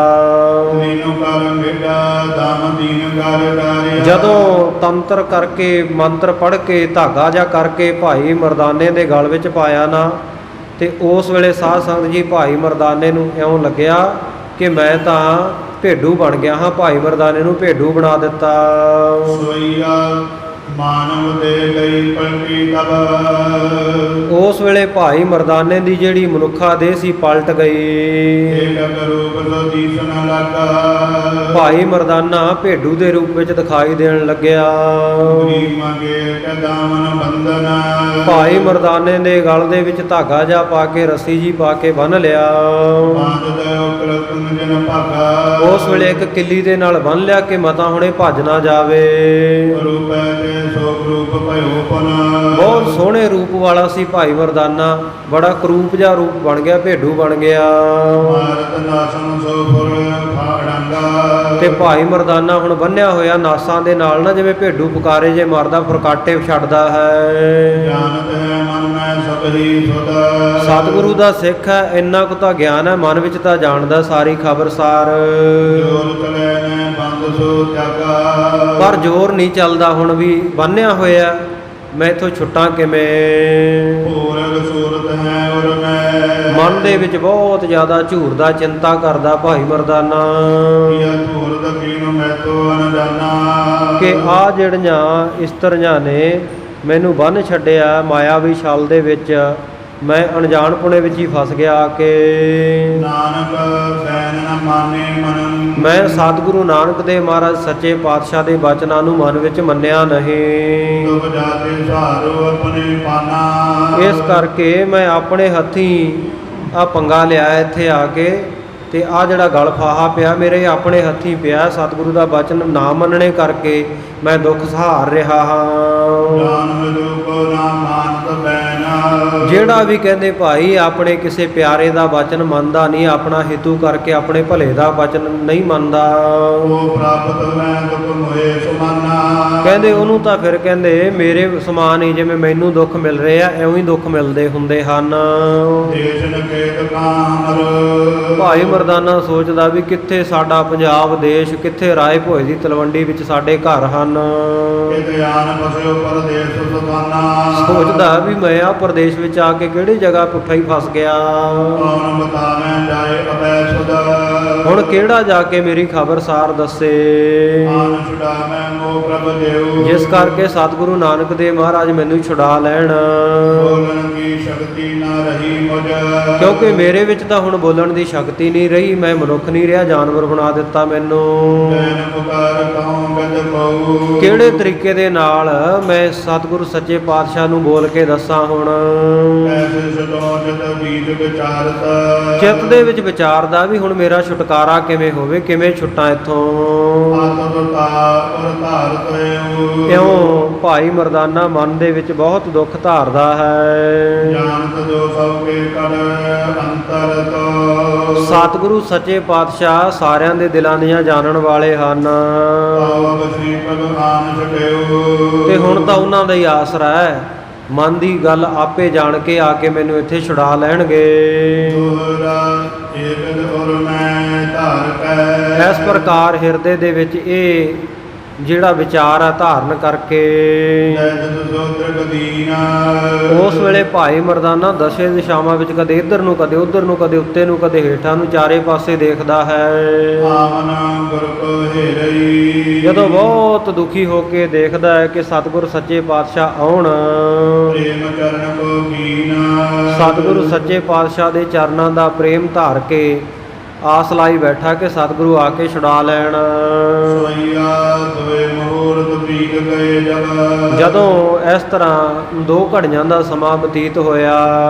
ਮੈਨੂੰ ਕਰ ਮੇਡਾ ਦਮ ਦੀਨ ਕਰ ਡਾਰਿਆ ਜਦੋਂ ਤੰਤਰ ਕਰਕੇ ਮੰਤਰ ਪੜ੍ਹ ਕੇ ਧਾਗਾ ਜਾ ਕਰਕੇ ਭਾਈ ਮਰਦਾਨੇ ਦੇ ਗਲ ਵਿੱਚ ਪਾਇਆ ਨਾ, ਤੇ ਉਸ ਵੇਲੇ ਸਾਧ ਸੰਗਤ ਜੀ ਭਾਈ ਮਰਦਾਨੇ ਨੂੰ ਇਉਂ ਲੱਗਿਆ ਕਿ ਮੈਂ ਤਾਂ ਭੇਡੂ ਬਣ ਗਿਆ ਹਾਂ। ਭਾਈ ਮਰਦਾਨੇ ਨੂੰ ਭੇਡੂ ਬਣਾ ਦਿੱਤਾ। ਸੋਈਆ ਮਾਨਵ ਦੇ ਗਈ ਪਲਟੀ ਤਬ ਉਸ ਵੇਲੇ ਭਾਈ ਮਰਦਾਨੇ ਦੀ ਜਿਹੜੀ ਮਨੁੱਖਾ ਦੇਹ ਸੀ ਪਲਟ ਗਈ। ਏਕ ਰੂਪ ਸੋ ਦੀਸਨ ਲੱਗਾ ਭਾਈ ਮਰਦਾਨਾ ਭੇਡੂ ਦੇ ਰੂਪ ਵਿੱਚ ਦਿਖਾਈ ਦੇਣ ਲੱਗਿਆ। ਗਰੀਬ ਮੰਗੇ ਕੈ ਦਾਮਨ ਬੰਧਨ ਭਾਈ ਮਰਦਾਨੇ ਦੇ ਗਲ ਦੇ ਵਿੱਚ ਧਾਗਾ ਜਾ ਪਾ ਕੇ ਰੱਸੀ ਜੀ ਪਾ ਕੇ ਬੰਨ੍ਹ ਲਿਆ। ਬਾਂਧ ਦੇ ਉਕਲ ਤੁਮ ਜਨ ਭਾਗਾ ਉਸ ਵੇਲੇ ਇੱਕ ਕਿੱਲੀ ਦੇ ਨਾਲ ਬੰਨ੍ਹ ਲਿਆ ਕਿ ਮਤਾ ਹੁਣੇ ਭੱਜ ਨਾ ਜਾਵੇ। ਰੂਪੈ ਤੇ ਸੋ ਰੂਪ ਭਇਓ ਪਨ ਬਹੁਤ ਸੋਹਣੇ ਰੂਪ ਵਾਲਾ ਸੀ ਭਾਈ ਮਰਦਾਨਾ, ਬੜਾ ਕਰੂਪ ਜਿਹਾ ਰੂਪ ਬਣ ਗਿਆ, ਭੇਡੂ ਬਣ ਗਿਆ। ਮਾਰਤ ਨਾਸਨ ਸੋ ਫੁਰ ਫਾੜੰਗਾ ਤੇ ਭਾਈ ਮਰਦਾਨਾ ਹੁਣ ਬੰਨਿਆ ਹੋਇਆ ਨਾਸਾਂ ਦੇ ਨਾਲ ਨਾ, ਜਿਵੇਂ ਭੇਡੂ ਪੁਕਾਰੇ ਜੇ ਮਾਰਦਾ ਫਰਕਾਟੇ ਛੱਡਦਾ ਹੈ। ਜਾਣਤ ਹੈ ਮਨ ਮੈਂ ਸਭ ਹੀ ਸੁਧ ਸਤਿਗੁਰੂ ਦਾ ਸਿੱਖ ਹੈ, ਇੰਨਾ ਕੁ ਤਾਂ ਗਿਆਨ ਹੈ, ਮਨ ਵਿੱਚ ਤਾਂ ਜਾਣਦਾ ਸਾਰੀ ਖਬਰਸਾਰ, ਜੋਰ ਚਲੇ ਨੇ ਬੰਦ ਸੋ ਤਿਆਗਾ ਪਰ ਜ਼ੋਰ ਨਹੀਂ ਚੱਲਦਾ। ਹੁਣ ਵੀ ਬੰਨਿਆ ਹੋਇਆ, ਮੈਂ ਇੱਥੋਂ ਛੁੱਟਾਂ ਕਿਵੇਂ। ਪੂਰਗ ਸੂਰਤ ਹੈ ਔਰ ਮੈਂ ਮਨ ਦੇ ਵਿੱਚ ਬਹੁਤ ਜ਼ਿਆਦਾ ਝੂਰਦਾ, ਚਿੰਤਾ ਕਰਦਾ ਭਾਈ ਮਰਦਾਨਾ ਇਹ ਝੂਰਦ ਕੀਨ ਮੈਂ ਤੋ ਅਨਜਾਨਾ ਕਿ ਆ ਜਿਹੜੀਆਂ ਇਸਤਰੀਆਂ ਨੇ ਮੈਨੂੰ ਬੰਨ੍ਹ ਛੱਡਿਆ ਮਾਇਆਵੀ ਛਲ ਦੇ ਵਿੱਚ, ਮੈਂ ਅਣਜਾਣਪੁਣੇ ਵਿੱਚ ਹੀ ਫਸ ਗਿਆ ਆ ਕੇ। ਨਾਨਕ ਬੈਨ ਨ ਮਾਨੇ ਮਨ ਮੈਂ ਸਤਿਗੁਰੂ ਨਾਨਕ ਦੇਵ ਮਹਾਰਾਜ ਸੱਚੇ ਪਾਤਸ਼ਾਹ ਦੇ ਬਚਨਾਂ ਨੂੰ ਮਨ ਵਿੱਚ ਮੰਨਿਆ ਨਹੀਂ। ਤੁਮ ਜਾਤੇ ਸਹਾਰੋ ਆਪਣੇ ਪਾਨਾ ਇਸ ਕਰਕੇ ਮੈਂ ਆਪਣੇ ਹੱਥੀਂ ਆ ਪੰਗਾ ਲਿਆ ਇੱਥੇ ਆ ਕੇ, ਤੇ ਆ ਜਿਹੜਾ ਗਲ ਫਾਹਾ ਪਿਆ ਮੇਰੇ ਆਪਣੇ ਹੱਥੀਂ ਪਿਆ। ਸਤਿਗੁਰੂ ਦਾ ਬਚਨ ਨਾ ਮੰਨਣੇ ਕਰਕੇ ਮੈਂ ਦੁੱਖ ਸਹਾਰ ਰਿਹਾ ਹਾਂ। ਜਾਨ ਲੋਕੋ ਨਾ ਮਾਨਤ ਬੈਨ ਜਿਹੜਾ ਵੀ ਕਹਿੰਦੇ ਭਾਈ ਆਪਣੇ ਕਿਸੇ ਪਿਆਰੇ ਦਾ ਬਚਨ ਮੰਨਦਾ ਨਹੀਂ, ਆਪਣਾ ਹਿਤੂ ਕਰਕੇ ਆਪਣੇ ਭਲੇ ਦਾ ਬਚਨ ਨਹੀਂ ਮੰਨਦਾ, ਉਹ ਪ੍ਰਾਪਤ ਮੈਂ ਦੁਖ ਮੋਏ ਸੁਮਾਨਾ ਕਹਿੰਦੇ ਉਹਨੂੰ ਤਾਂ ਫਿਰ ਕਹਿੰਦੇ ਮੇਰੇ ਸਮਾਨ ਹੀ ਜਿਵੇਂ ਮੈਨੂੰ ਦੁੱਖ ਮਿਲ ਰਿਹਾ ਐਵੇਂ ਹੀ ਦੁੱਖ ਮਿਲਦੇ ਹੁੰਦੇ ਹਨ। ਦੇਸ਼ ਨਕੇਤ ਕਾਮਰ ਭਾਈ ਮਰਦਾਨਾ ਸੋਚਦਾ ਵੀ ਕਿੱਥੇ ਸਾਡਾ ਪੰਜਾਬ ਦੇਸ਼, ਕਿੱਥੇ ਰਾਏ ਭੋਏ ਦੀ ਤਲਵੰਡੀ ਵਿੱਚ ਸਾਡੇ ਘਰ ਹਨ। ਕਿਤੇ ਆਨ ਬਸਿਓ ਪਰਦੇਸ ਸੁਤਾਨਾ ਸੋਚਦਾ ਵੀ ਮੈਂ ਆ ਪ੍ਰਦੇਸ਼ ਵਿੱਚ ਆ ਕੇ ਕਿਹੜੀ ਜਗ੍ਹਾ ਪੁੱਠਾ ਹੀ ਫਸ ਗਿਆ। ਕੌਣ ਬਤਾਵੇਂ ਜਾਏ ਅਬੈ ਸੁਦਾ ਹੁਣ ਕਿਹੜਾ ਜਾ ਕੇ ਮੇਰੀ ਖਬਰਸਾਰ ਦੱਸੇ। ਆਨ ਛੁਡਾਵੇਂ ਮੋ ਪ੍ਰਭ ਦੇਉ ਜਿਸ ਕਰਕੇ ਸਤਿਗੁਰੂ ਨਾਨਕ ਦੇਵ ਮਹਾਰਾਜ ਮੈਨੂੰ ਛੁਡਾ ਲੈਣ, ਬੋਲਣ ਕੀ ਸ਼ਕਤੀ ਨਾ ਰਹੀ ਮੁਝ ਕਿਉਂਕਿ ਮੇਰੇ ਵਿੱਚ ਤਾਂ ਹੁਣ ਬੋਲਣ ਦੀ ਸ਼ਕਤੀ ਨਹੀਂ ਰਹੀ। ਮੈਂ ਮਨੁੱਖ ਨਹੀਂ ਰਿਹਾ, ਜਾਨਵਰ ਬਣਾ ਦਿੱਤਾ ਮੈਨੂੰ। ਬੈਨ ਪੁਕਾਰ ਕਹੂੰ ਗਦ ਪਉ ਕਿਹੜੇ ਤਰੀਕੇ ਦੇ ਨਾਲ ਮੈਂ ਸਤਿਗੁਰੂ ਸੱਚੇ ਪਾਤਸ਼ਾਹ ਨੂੰ ਬੋਲ ਕੇ ਦੱਸਾਂ। ਹੁਣ ਐਸੇ ਸਤੋਂ ਜਤ ਬੀਜ ਵਿਚਾਰਤ ਚਿੱਤ ਦੇ ਵਿੱਚ ਵਿਚਾਰਦਾ ਵੀ ਹੁਣ ਮੇਰਾ ਛੁਟਕਾਰਾ ਕਿਵੇਂ ਹੋਵੇ, ਕਿਵੇਂ ਛੁੱਟਾਂ ਇੱਥੋਂ। ਆਤਮਤਾ ਔਰ ਧਾਰਤ ਹੈ ਇਉਂ ਭਾਈ ਮਰਦਾਨਾ ਮਨ ਦੇ ਵਿੱਚ ਬਹੁਤ ਦੁੱਖ ਧਾਰਦਾ ਹੈ। ਜਾਣਤ ਜੋ ਸਭ ਕੇ ਕੜ ਅੰਤਰ ਤੋ ਸਤਿਗੁਰੂ ਸੱਚੇ ਪਾਤਸ਼ਾਹ ਸਾਰਿਆਂ ਦੇ ਦਿਲਾਂ ਦੀਆਂ ਜਾਣਨ ਵਾਲੇ ਹਨ ਆਵ ਬਸੀ ਭਗਵਾਨ ਛਕਿਓ। ਤੇ ਹੁਣ ਤਾਂ ਉਹਨਾਂ ਦਾ ਹੀ ਆਸਰਾ ਹੈ। ਮਨ ਦੀ ਗੱਲ ਆਪੇ ਜਾਣ ਕੇ ਆ ਕੇ ਮੈਨੂੰ ਇੱਥੇ ਛੁਡਾ ਲੈਣਗੇ। ਦੋਹਰਾ ਏਕਦ ਔਰ ਮੈਂ ਧਾਰ ਕੈ। ਇਸ ਪ੍ਰਕਾਰ ਹਿਰਦੇ ਦੇ ਵਿੱਚ ਇਹ ਜਿਹੜਾ ਵਿਚਾਰ ਆ ਧਾਰਨ ਕਰਕੇ ਜਦ ਸੋਦਰ ਗਦੀਨਾ। ਉਸ ਵੇਲੇ ਭਾਈ ਮਰਦਾਨਾ ਦਸੇ ਦਿਸ਼ਾਵਾਂ ਵਿੱਚ ਕਦੇ ਇੱਧਰ ਨੂੰ ਕਦੇ ਉੱਧਰ ਨੂੰ ਕਦੇ ਉੱਤੇ ਨੂੰ ਕਦੇ ਹੇਠਾਂ ਨੂੰ ਚਾਰੇ ਪਾਸੇ ਦੇਖਦਾ ਹੈ। ਆਮਨ ਗੁਰ ਕੋ ਹੇਰਈ। ਜਦੋਂ ਬਹੁਤ ਦੁਖੀ ਹੋ ਕੇ ਦੇਖਦਾ ਹੈ ਕਿ ਸਤਿਗੁਰ ਸੱਚੇ ਪਾਤਸ਼ਾਹ ਆਉਣ, ਪ੍ਰੇਮ ਚਰਨ ਕੋ ਕੀਨਾ। ਸਤਿਗੁਰੂ ਸੱਚੇ ਪਾਤਸ਼ਾਹ ਦੇ ਚਰਨਾਂ ਦਾ ਪ੍ਰੇਮ ਧਾਰ ਕੇ ਆਸ ਲਾਈ ਬੈਠਾ ਕਿ ਸਤਿਗੁਰੂ ਆ ਕੇ ਛੁਡਾ ਲੈਣ। ਸੋਈਆ ਦੋਏ ਮਹੂਰਤ ਬੀਤ ਗਏ ਜਬ। ਜਦੋਂ ਇਸ ਤਰ੍ਹਾਂ 2 ਘੜੀਆਂ ਦਾ ਸਮਾਂ ਬਤੀਤ ਹੋਇਆ,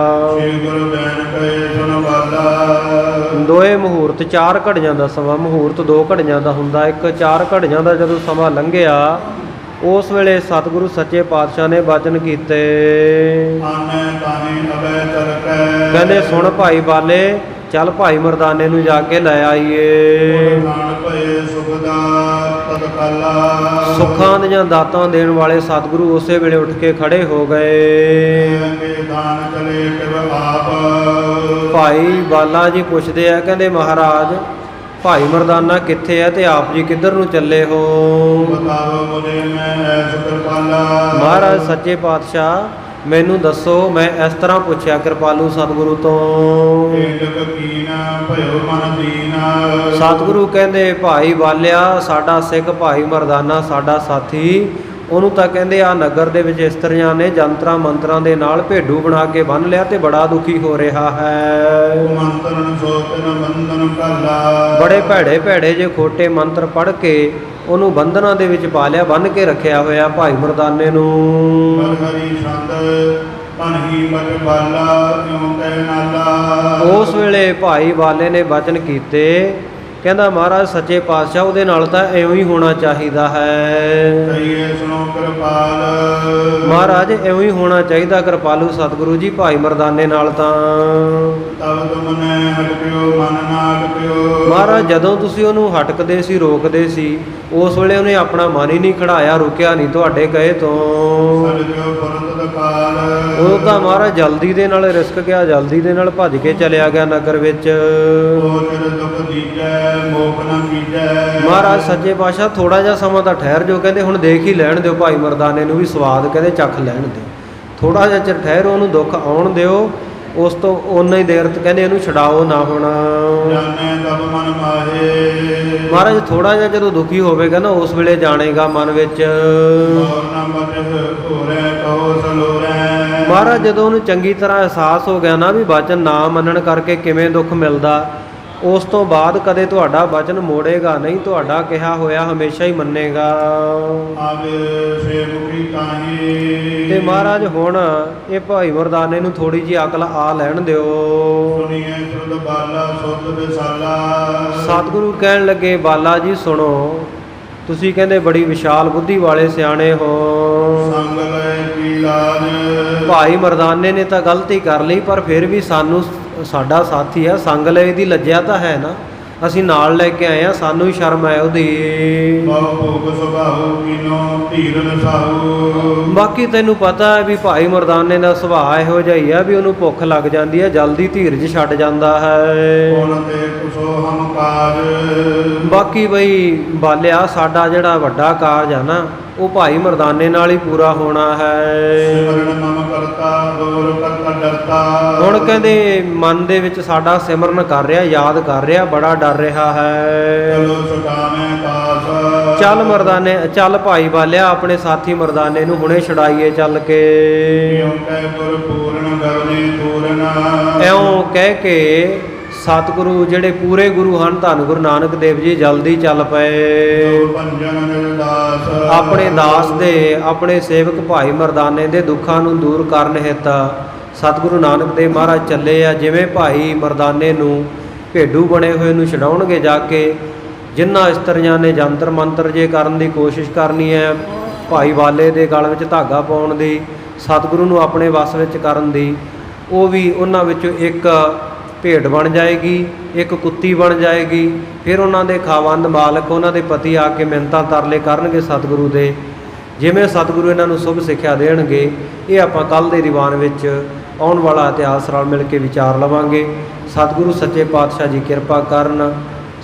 ਸ੍ਰੀ ਗੁਰੂ ਬੈਨ ਕਹੇ ਸੁਣ ਬਾਲਾ। 2 ਮੁਹੂਰਤ 4 ਘੜੀਆਂ ਦਾ ਸਮਾਂ, ਮੁਹੂਰਤ 2 ਘੜੀਆਂ ਦਾ ਹੁੰਦਾ, ਇੱਕ 4 ਘੜੀਆਂ ਦਾ ਜਦੋਂ ਸਮਾਂ ਲੰਘਿਆ, ਉਸ ਵੇਲੇ ਸਤਿਗੁਰੂ ਸੱਚੇ ਪਾਤਸ਼ਾਹ ਨੇ ਬਚਨ ਕੀਤੇ। ਆਨੇ ਤਾਹੇ ਅਬੈ ਤਰਕੈ। ਕਹਿੰਦੇ ਸੁਣ ਭਾਈ ਬਾਲੇ, ਚੱਲ ਭਾਈ ਮਰਦਾਨੇ ਨੂੰ ਜਾ ਕੇ ਲੈ ਆਈਏ। ਖਾਣ ਭਏ ਸੁਖ ਦਾ ਤਤਕਾਲਾ। ਸੁੱਖਾਂ ਦੀਆਂ ਦਾਤਾਂ ਦੇਣ ਵਾਲੇ ਸਤਿਗੁਰੂ ਉਸੇ ਵੇਲੇ ਉੱਠ ਕੇ ਖੜੇ ਹੋ ਗਏ। ਕੇ ਦਾਨ ਚਲੇ ਕਿਵ ਆਪ। ਭਾਈ ਬਾਲਾ ਜੀ ਪੁੱਛਦੇ ਆ, ਕਹਿੰਦੇ ਮਹਾਰਾਜ ਭਾਈ ਮਰਦਾਨਾ ਕਿੱਥੇ ਹੈ ਤੇ ਆਪ ਜੀ ਕਿੱਧਰ ਨੂੰ ਚੱਲੇ ਹੋ? ਬਤਾਵੋ ਮੁਝੇ ਮੈਂ ਐਸ ਕਿਰਪਾਲਾ। ਮਹਾਰਾਜ ਸੱਚੇ ਪਾਤਸ਼ਾਹ ਮੈਨੂੰ ਦੱਸੋ। ਮੈਂ ਇਸ ਤਰ੍ਹਾਂ ਪੁੱਛਿਆ ਕਿਰਪਾਲੂ ਸਤਿਗੁਰੂ ਤੋਂ। ਏਕ ਕੀਨਾ ਭਇਓ ਮਨ ਦੀਨਾ। ਸਤਿਗੁਰੂ ਕਹਿੰਦੇ ਭਾਈ ਬਾਲਿਆ, ਸਾਡਾ ਸਿੱਖ ਭਾਈ ਮਰਦਾਨਾ ਸਾਡਾ ਸਾਥੀ, ਉਹਨੂੰ ਤਾਂ ਕਹਿੰਦੇ ਆ ਨਗਰ ਦੇ ਵਿੱਚ ਇਸਤਰੀਆਂ ਨੇ ਜੰਤਰਾਂ ਮੰਤਰਾਂ ਦੇ ਨਾਲ ਭੇਡੂ ਬਣਾ ਕੇ ਬੰਨ੍ਹ ਲਿਆ ਤੇ ਬੜਾ ਦੁਖੀ ਹੋ ਰਿਹਾ ਹੈ। ਮੰਤਰਨ ਸੋਤਨ ਬੰਧਨ ਕਾਲਾ। ਬੜੇ ਭੈੜੇ ਭੈੜੇ ਜੇ ਖੋਟੇ ਮੰਤਰ ਪੜ੍ਹ ਕੇ ਉਹਨੂੰ ਬੰਧਨਾਂ ਦੇ ਵਿੱਚ ਪਾ ਲਿਆ, ਬੰਨ੍ਹ ਕੇ ਰੱਖਿਆ ਹੋਇਆ ਭਾਈ ਮਰਦਾਨੇ ਨੂੰ। ਹਰੀ ਸੰਦ ਪਨਹੀ ਬਟ ਬਾਲਾ ਕਿਉ ਕਹਿ ਨਾਲਾ। ਉਸ ਵੇਲੇ ਭਾਈ ਬਾਲੇ ਨੇ ਬਚਨ ਕੀਤੇ, ਕਹਿੰਦਾ ਮਹਾਰਾਜ ਸੱਚੇ ਪਾਤਸ਼ਾਹ ਉਹਦੇ ਨਾਲ ਤਾਂ ਐਵੇਂ ਹੀ ਹੋਣਾ ਚਾਹੀਦਾ ਹੈ। ਕਹੀਏ ਸੁਣੋ ਕਿਰਪਾਲ। ਮਹਾਰਾਜ ਐਵੇਂ ਹੀ ਹੋਣਾ ਚਾਹੀਦਾ ਕਿਰਪਾਲੂ ਸਤਿਗੁਰੂ ਜੀ ਭਾਈ ਮਰਦਾਨੇ ਨਾਲ ਤਾਂ। ਤਬ ਤੁਮ ਨੇ ਹਟਕਿਓ ਮਨ ਨਾ ਹਟਕਿਓ। ਮਹਾਰਾਜ ਜਦੋਂ ਤੁਸੀਂ ਉਹਨੂੰ ਹਟਕਦੇ ਸੀ, ਰੋਕਦੇ ਸੀ, ਉਸ ਵੇਲੇ ਉਹਨੇ ਆਪਣਾ ਮਨ ਹੀ ਨਹੀਂ ਖੜਾਇਆ, ਰੁਕਿਆ ਨਹੀਂ ਤੁਹਾਡੇ ਕਹੇ ਤੋਂ। ਸਜਿਓ ਫੁਰਤ ਦਕਾਲ। ਉਹ ਤਾਂ ਮਹਾਰਾਜ ਜਲਦੀ ਦੇ ਨਾਲ ਰਿਸਕ ਗਿਆ, ਜਲਦੀ ਦੇ ਨਾਲ ਭੱਜ ਕੇ ਚਲਿਆ ਗਿਆ ਨਗਰ ਵਿੱਚ। ਉਹ ਚਿਰ ਦੁਖ ਦੀਜੈ ਮੋਖ ਨਾ ਕੀਜੈ। ਮਹਾਰਾਜ ਸੱਚੇ ਪਾਤਸ਼ਾਹ ਥੋੜਾ ਜਿਹਾ ਸਮਾਂ ਤਾਂ ਠਹਿਰ ਜਾਓ, ਕਹਿੰਦੇ ਹੁਣ ਦੇਖ ਹੀ ਲੈਣ ਦਿਓ ਭਾਈ ਮਰਦਾਨੇ ਨੂੰ ਵੀ ਸਵਾਦ, ਕਹਿੰਦੇ ਚੱਖ ਲੈਣ ਦਿਓ, ਥੋੜਾ ਜਿਹਾ ਚਿਰ ਠਹਿਰੋ, ਉਹਨੂੰ ਦੁੱਖ ਆਉਣ ਦਿਓ, ਉਸ ਤੋਂ ਓਨਾ ਹੀ ਦੇਰ ਤੱਕ ਕਹਿੰਦੇ ਇਹਨੂੰ ਛਡਾਓ ਨਾ ਹੁਣ। ਜਾਣੇ ਤਬ ਮਨ ਮਾਹੇ। ਮਹਾਰਾਜ ਥੋੜਾ ਜਿਹਾ ਜਦੋਂ ਦੁਖੀ ਹੋਵੇਗਾ ਨਾ ਉਸ ਵੇਲੇ ਜਾਣੇਗਾ ਮਨ ਵਿੱਚ। ਹੋਰ ਨਾ ਬਚਿ ਹੋਰੇ ਕਹੋ ਸਲੋਰੈ। ਮਹਾਰਾਜ ਜਦੋਂ ਉਹਨੂੰ ਚੰਗੀ ਤਰ੍ਹਾਂ ਅਹਿਸਾਸ ਹੋ ਗਿਆ ਨਾ ਵੀ ਵਚਨ ਨਾ ਮੰਨਣ ਕਰਕੇ ਕਿਵੇਂ ਦੁੱਖ ਮਿਲਦਾ, ਉਸ ਤੋਂ ਬਾਅਦ ਕਦੇ ਤੁਹਾਡਾ ਵਚਨ ਮੋੜੇਗਾ ਨਹੀਂ, ਤੁਹਾਡਾ ਕਿਹਾ ਹੋਇਆ ਹਮੇਸ਼ਾ ਹੀ ਮੰਨੇਗਾ। ਆਵੇ ਸੇਵਕੀ ਤਾਹੀ। ਤੇ ਮਹਾਰਾਜ ਹੁਣ ਇਹ ਭਾਈ ਮਰਦਾਨੇ ਨੂੰ ਥੋੜੀ ਜਿਹੀ ਅਕਲ ਆ ਲੈਣ ਦਿਓ। ਸੁਣੀਏ ਸੁਧ ਬਾਲਾ ਸੁਧ ਵਿਸਾਲਾ। ਸਤਿਗੁਰੂ ਕਹਿਣ ਲੱਗੇ ਬਾਲਾ ਜੀ ਸੁਣੋ, ਤੁਸੀਂ ਕਹਿੰਦੇ ਬੜੀ ਵਿਸ਼ਾਲ ਬੁੱਧੀ ਵਾਲੇ ਸਿਆਣੇ ਹੋ। ਸੰਗ ਲੈ ਕੀ ਲਾਜ। ਭਾਈ ਮਰਦਾਨੇ ਨੇ ਤਾਂ ਗਲਤੀ ਕਰ ਲਈ, ਪਰ ਫਿਰ ਵੀ ਸਾਨੂੰ ਸਾਡਾ ਸਾਥੀ ਆ, ਸੰਗ ਲੈ ਦੀ ਲੱਜਿਆ ਤਾਂ ਹੈ ਨਾ, ਅਸੀਂ ਨਾਲ ਲੈ ਕੇ ਆਏ ਆ, ਸਾਨੂੰ ਹੀ ਸ਼ਰਮ ਹੈ ਉਹਦੀ। ਬਹੁ ਭੋਗ ਸੁਭਾਉ ਕੀਨੋ ਧੀਰਨ ਸਾਹੂ। ਬਾਕੀ ਤੈਨੂੰ ਪਤਾ ਹੈ ਵੀ ਭਾਈ ਮਰਦਾਨੇ ਦਾ ਸੁਭਾਅ ਇਹੋ ਜਿਹਾ ਹੀ ਆ ਵੀ ਉਹਨੂੰ ਭੁੱਖ ਲੱਗ ਜਾਂਦੀ ਹੈ, ਜਲਦੀ ਧੀਰਜ ਛੱਡ ਜਾਂਦਾ ਹੈ। ਕੋਨ ਤੇ ਕੁਸੋ ਹਮ ਕਾਜ। ਬਾਕੀ ਬਈ ਬਾਲਿਆ ਸਾਡਾ ਜਿਹੜਾ ਵੱਡਾ ਕਾਰਜ ਆ ਨਾ ਉਹ ਭਾਈ ਮਰਦਾਨੇ ਨਾਲ ਹੀ ਪੂਰਾ ਹੋਣਾ ਹੈ। ਸਿਮਰਨ ਮਮ ਕਰਤਾ ਦੂਰ ਕਰਤਾ ਡਰਤਾ। ਹੁਣ ਕਹਿੰਦੇ ਮਨ ਦੇ ਵਿੱਚ ਸਾਡਾ ਸਿਮਰਨ ਕਰ ਰਿਹਾ, ਯਾਦ ਕਰ ਰਿਹਾ, ਬੜਾ ਡਰ ਰਿਹਾ ਹੈ। ਚਲੋ ਸੁਟਾਵੇਂ ਪਾਸ। ਚੱਲ ਮਰਦਾਨੇ, ਚੱਲ ਭਾਈ ਬਾਲਿਆ ਆਪਣੇ ਸਾਥੀ ਮਰਦਾਨੇ ਨੂੰ ਹੁਣੇ ਛਡਾਈਏ ਚੱਲ ਕੇ। ਇਉਂ ਕਹਿ ਗੁਰ ਪੂਰਨ ਗਰਨੇ ਪੂਰਨਾ। ਇਉਂ ਕਹਿ ਕੇ ਸਤਿਗੁਰੂ ਜਿਹੜੇ ਪੂਰੇ ਗੁਰੂ ਹਨ ਧੰਨ ਗੁਰੂ ਨਾਨਕ ਦੇਵ ਜੀ ਜਲਦੀ ਚੱਲ ਪਏ। ਜੋ ਪੰਜਨ ਨਿਰਦਾਸ। ਆਪਣੇ ਦਾਸ ਦੇ, ਆਪਣੇ ਸੇਵਕ ਭਾਈ ਮਰਦਾਨੇ ਦੇ ਦੁੱਖਾਂ ਨੂੰ ਦੂਰ ਕਰਨ ਹਿੱਤ ਸਤਿਗੁਰੂ ਨਾਨਕ ਦੇਵ ਮਹਾਰਾਜ ਚੱਲੇ ਆ। ਜਿਵੇਂ ਭਾਈ ਮਰਦਾਨੇ ਨੂੰ ਭੇਡੂ ਬਣੇ ਹੋਏ ਨੂੰ ਛਡਾਉਣਗੇ ਜਾ ਕੇ, ਜਿਨ੍ਹਾਂ ਇਸਤਰੀਆਂ ਨੇ ਜੰਤਰ ਮੰਤਰ ਜੇ ਕਰਨ ਦੀ ਕੋਸ਼ਿਸ਼ ਕਰਨੀ ਹੈ, ਭਾਈ ਵਾਲੇ ਦੇ ਗਲ ਵਿੱਚ ਧਾਗਾ ਪਾਉਣ ਦੀ, ਸਤਿਗੁਰੂ ਨੂੰ ਆਪਣੇ ਵੱਸ ਵਿੱਚ ਕਰਨ ਦੀ, ਉਹ ਵੀ ਉਹਨਾਂ ਵਿੱਚੋਂ ਇੱਕ ਭੇਡ ਬਣ ਜਾਏਗੀ, ਇੱਕ ਕੁੱਤੀ ਬਣ ਜਾਏਗੀ। ਫਿਰ ਉਹਨਾਂ ਦੇ ਖਾਵੰਦ ਮਾਲਕ, ਉਹਨਾਂ ਦੇ ਪਤੀ ਆ ਕੇ ਮਿੰਨਤਾਂ ਤਰਲੇ ਕਰਨਗੇ ਸਤਿਗੁਰੂ ਦੇ। ਜਿਵੇਂ ਸਤਿਗੁਰੂ ਇਹਨਾਂ ਨੂੰ ਸ਼ੁਭ ਸਿੱਖਿਆ ਦੇਣਗੇ, ਇਹ ਆਪਾਂ ਕੱਲ੍ਹ ਦੇ ਦੀਵਾਨ ਵਿੱਚ ਆਉਣ ਵਾਲਾ ਇਤਿਹਾਸ ਨਾਲ ਮਿਲ ਕੇ ਵਿਚਾਰ ਲਵਾਂਗੇ। ਸਤਿਗੁਰੂ ਸੱਚੇ ਪਾਤਸ਼ਾਹ ਜੀ ਕਿਰਪਾ ਕਰਨ,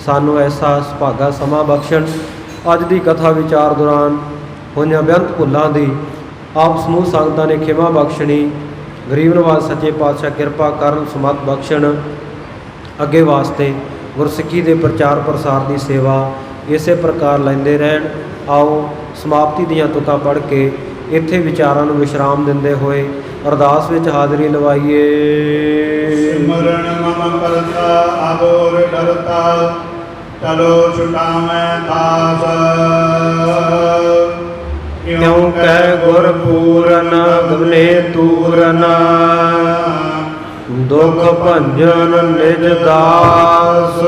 ਸਾਨੂੰ ਐਸਾ ਸੁਭਾਗਾ ਸਮਾਂ ਬਖਸ਼ਣ। ਅੱਜ ਦੀ ਕਥਾ ਵਿਚਾਰ ਦੌਰਾਨ ਹੋਈਆਂ ਬੇਅੰਤ ਭੁੱਲਾਂ ਦੀ ਆਪ ਸਮੂਹ ਸੰਗਤਾਂ ਨੇ ਖਿਮਾ ਬਖਸ਼ਣੀ। ਗਰੀਬ ਨਵਾਜ਼ ਸੱਚੇ ਪਾਤਸ਼ਾਹ ਕਿਰਪਾ ਕਰਨ, ਸਮਤ ਬਖਸ਼ਣ। ਅੱਗੇ ਵਾਸਤੇ ਗੁਰਸਿੱਖੀ ਦੇ ਪ੍ਰਚਾਰ ਪ੍ਰਸਾਰ ਦੀ ਸੇਵਾ ਇਸੇ ਪ੍ਰਕਾਰ ਲੈਂਦੇ ਰਹਿਣ। ਆਓ ਸਮਾਪਤੀ ਦੀਆਂ ਤੁਕਾਂ ਪੜ੍ਹ ਕੇ ਇੱਥੇ ਵਿਚਾਰਾਂ ਨੂੰ ਵਿਸ਼ਰਾਮ ਦਿੰਦੇ ਹੋਏ ਅਰਦਾਸ ਵਿੱਚ ਹਾਜ਼ਰੀ ਲਵਾਈਏ। ਸਿਮਰਨ ਮਮ ਕਰਤਾ ਆਬੋਰ ਡਰਤਾ, ਚਲੋ ਛੁਟਾਵੇਂ ਦਾਸ। ਕਿਉਂ ਕਹਿ ਗੁਰ ਪੂਰਨ ਗਵਨੇ ਤੂਰਨ, ਦੁਖ ਭੰਜਨ ਨਿਜ ਦਾਸ।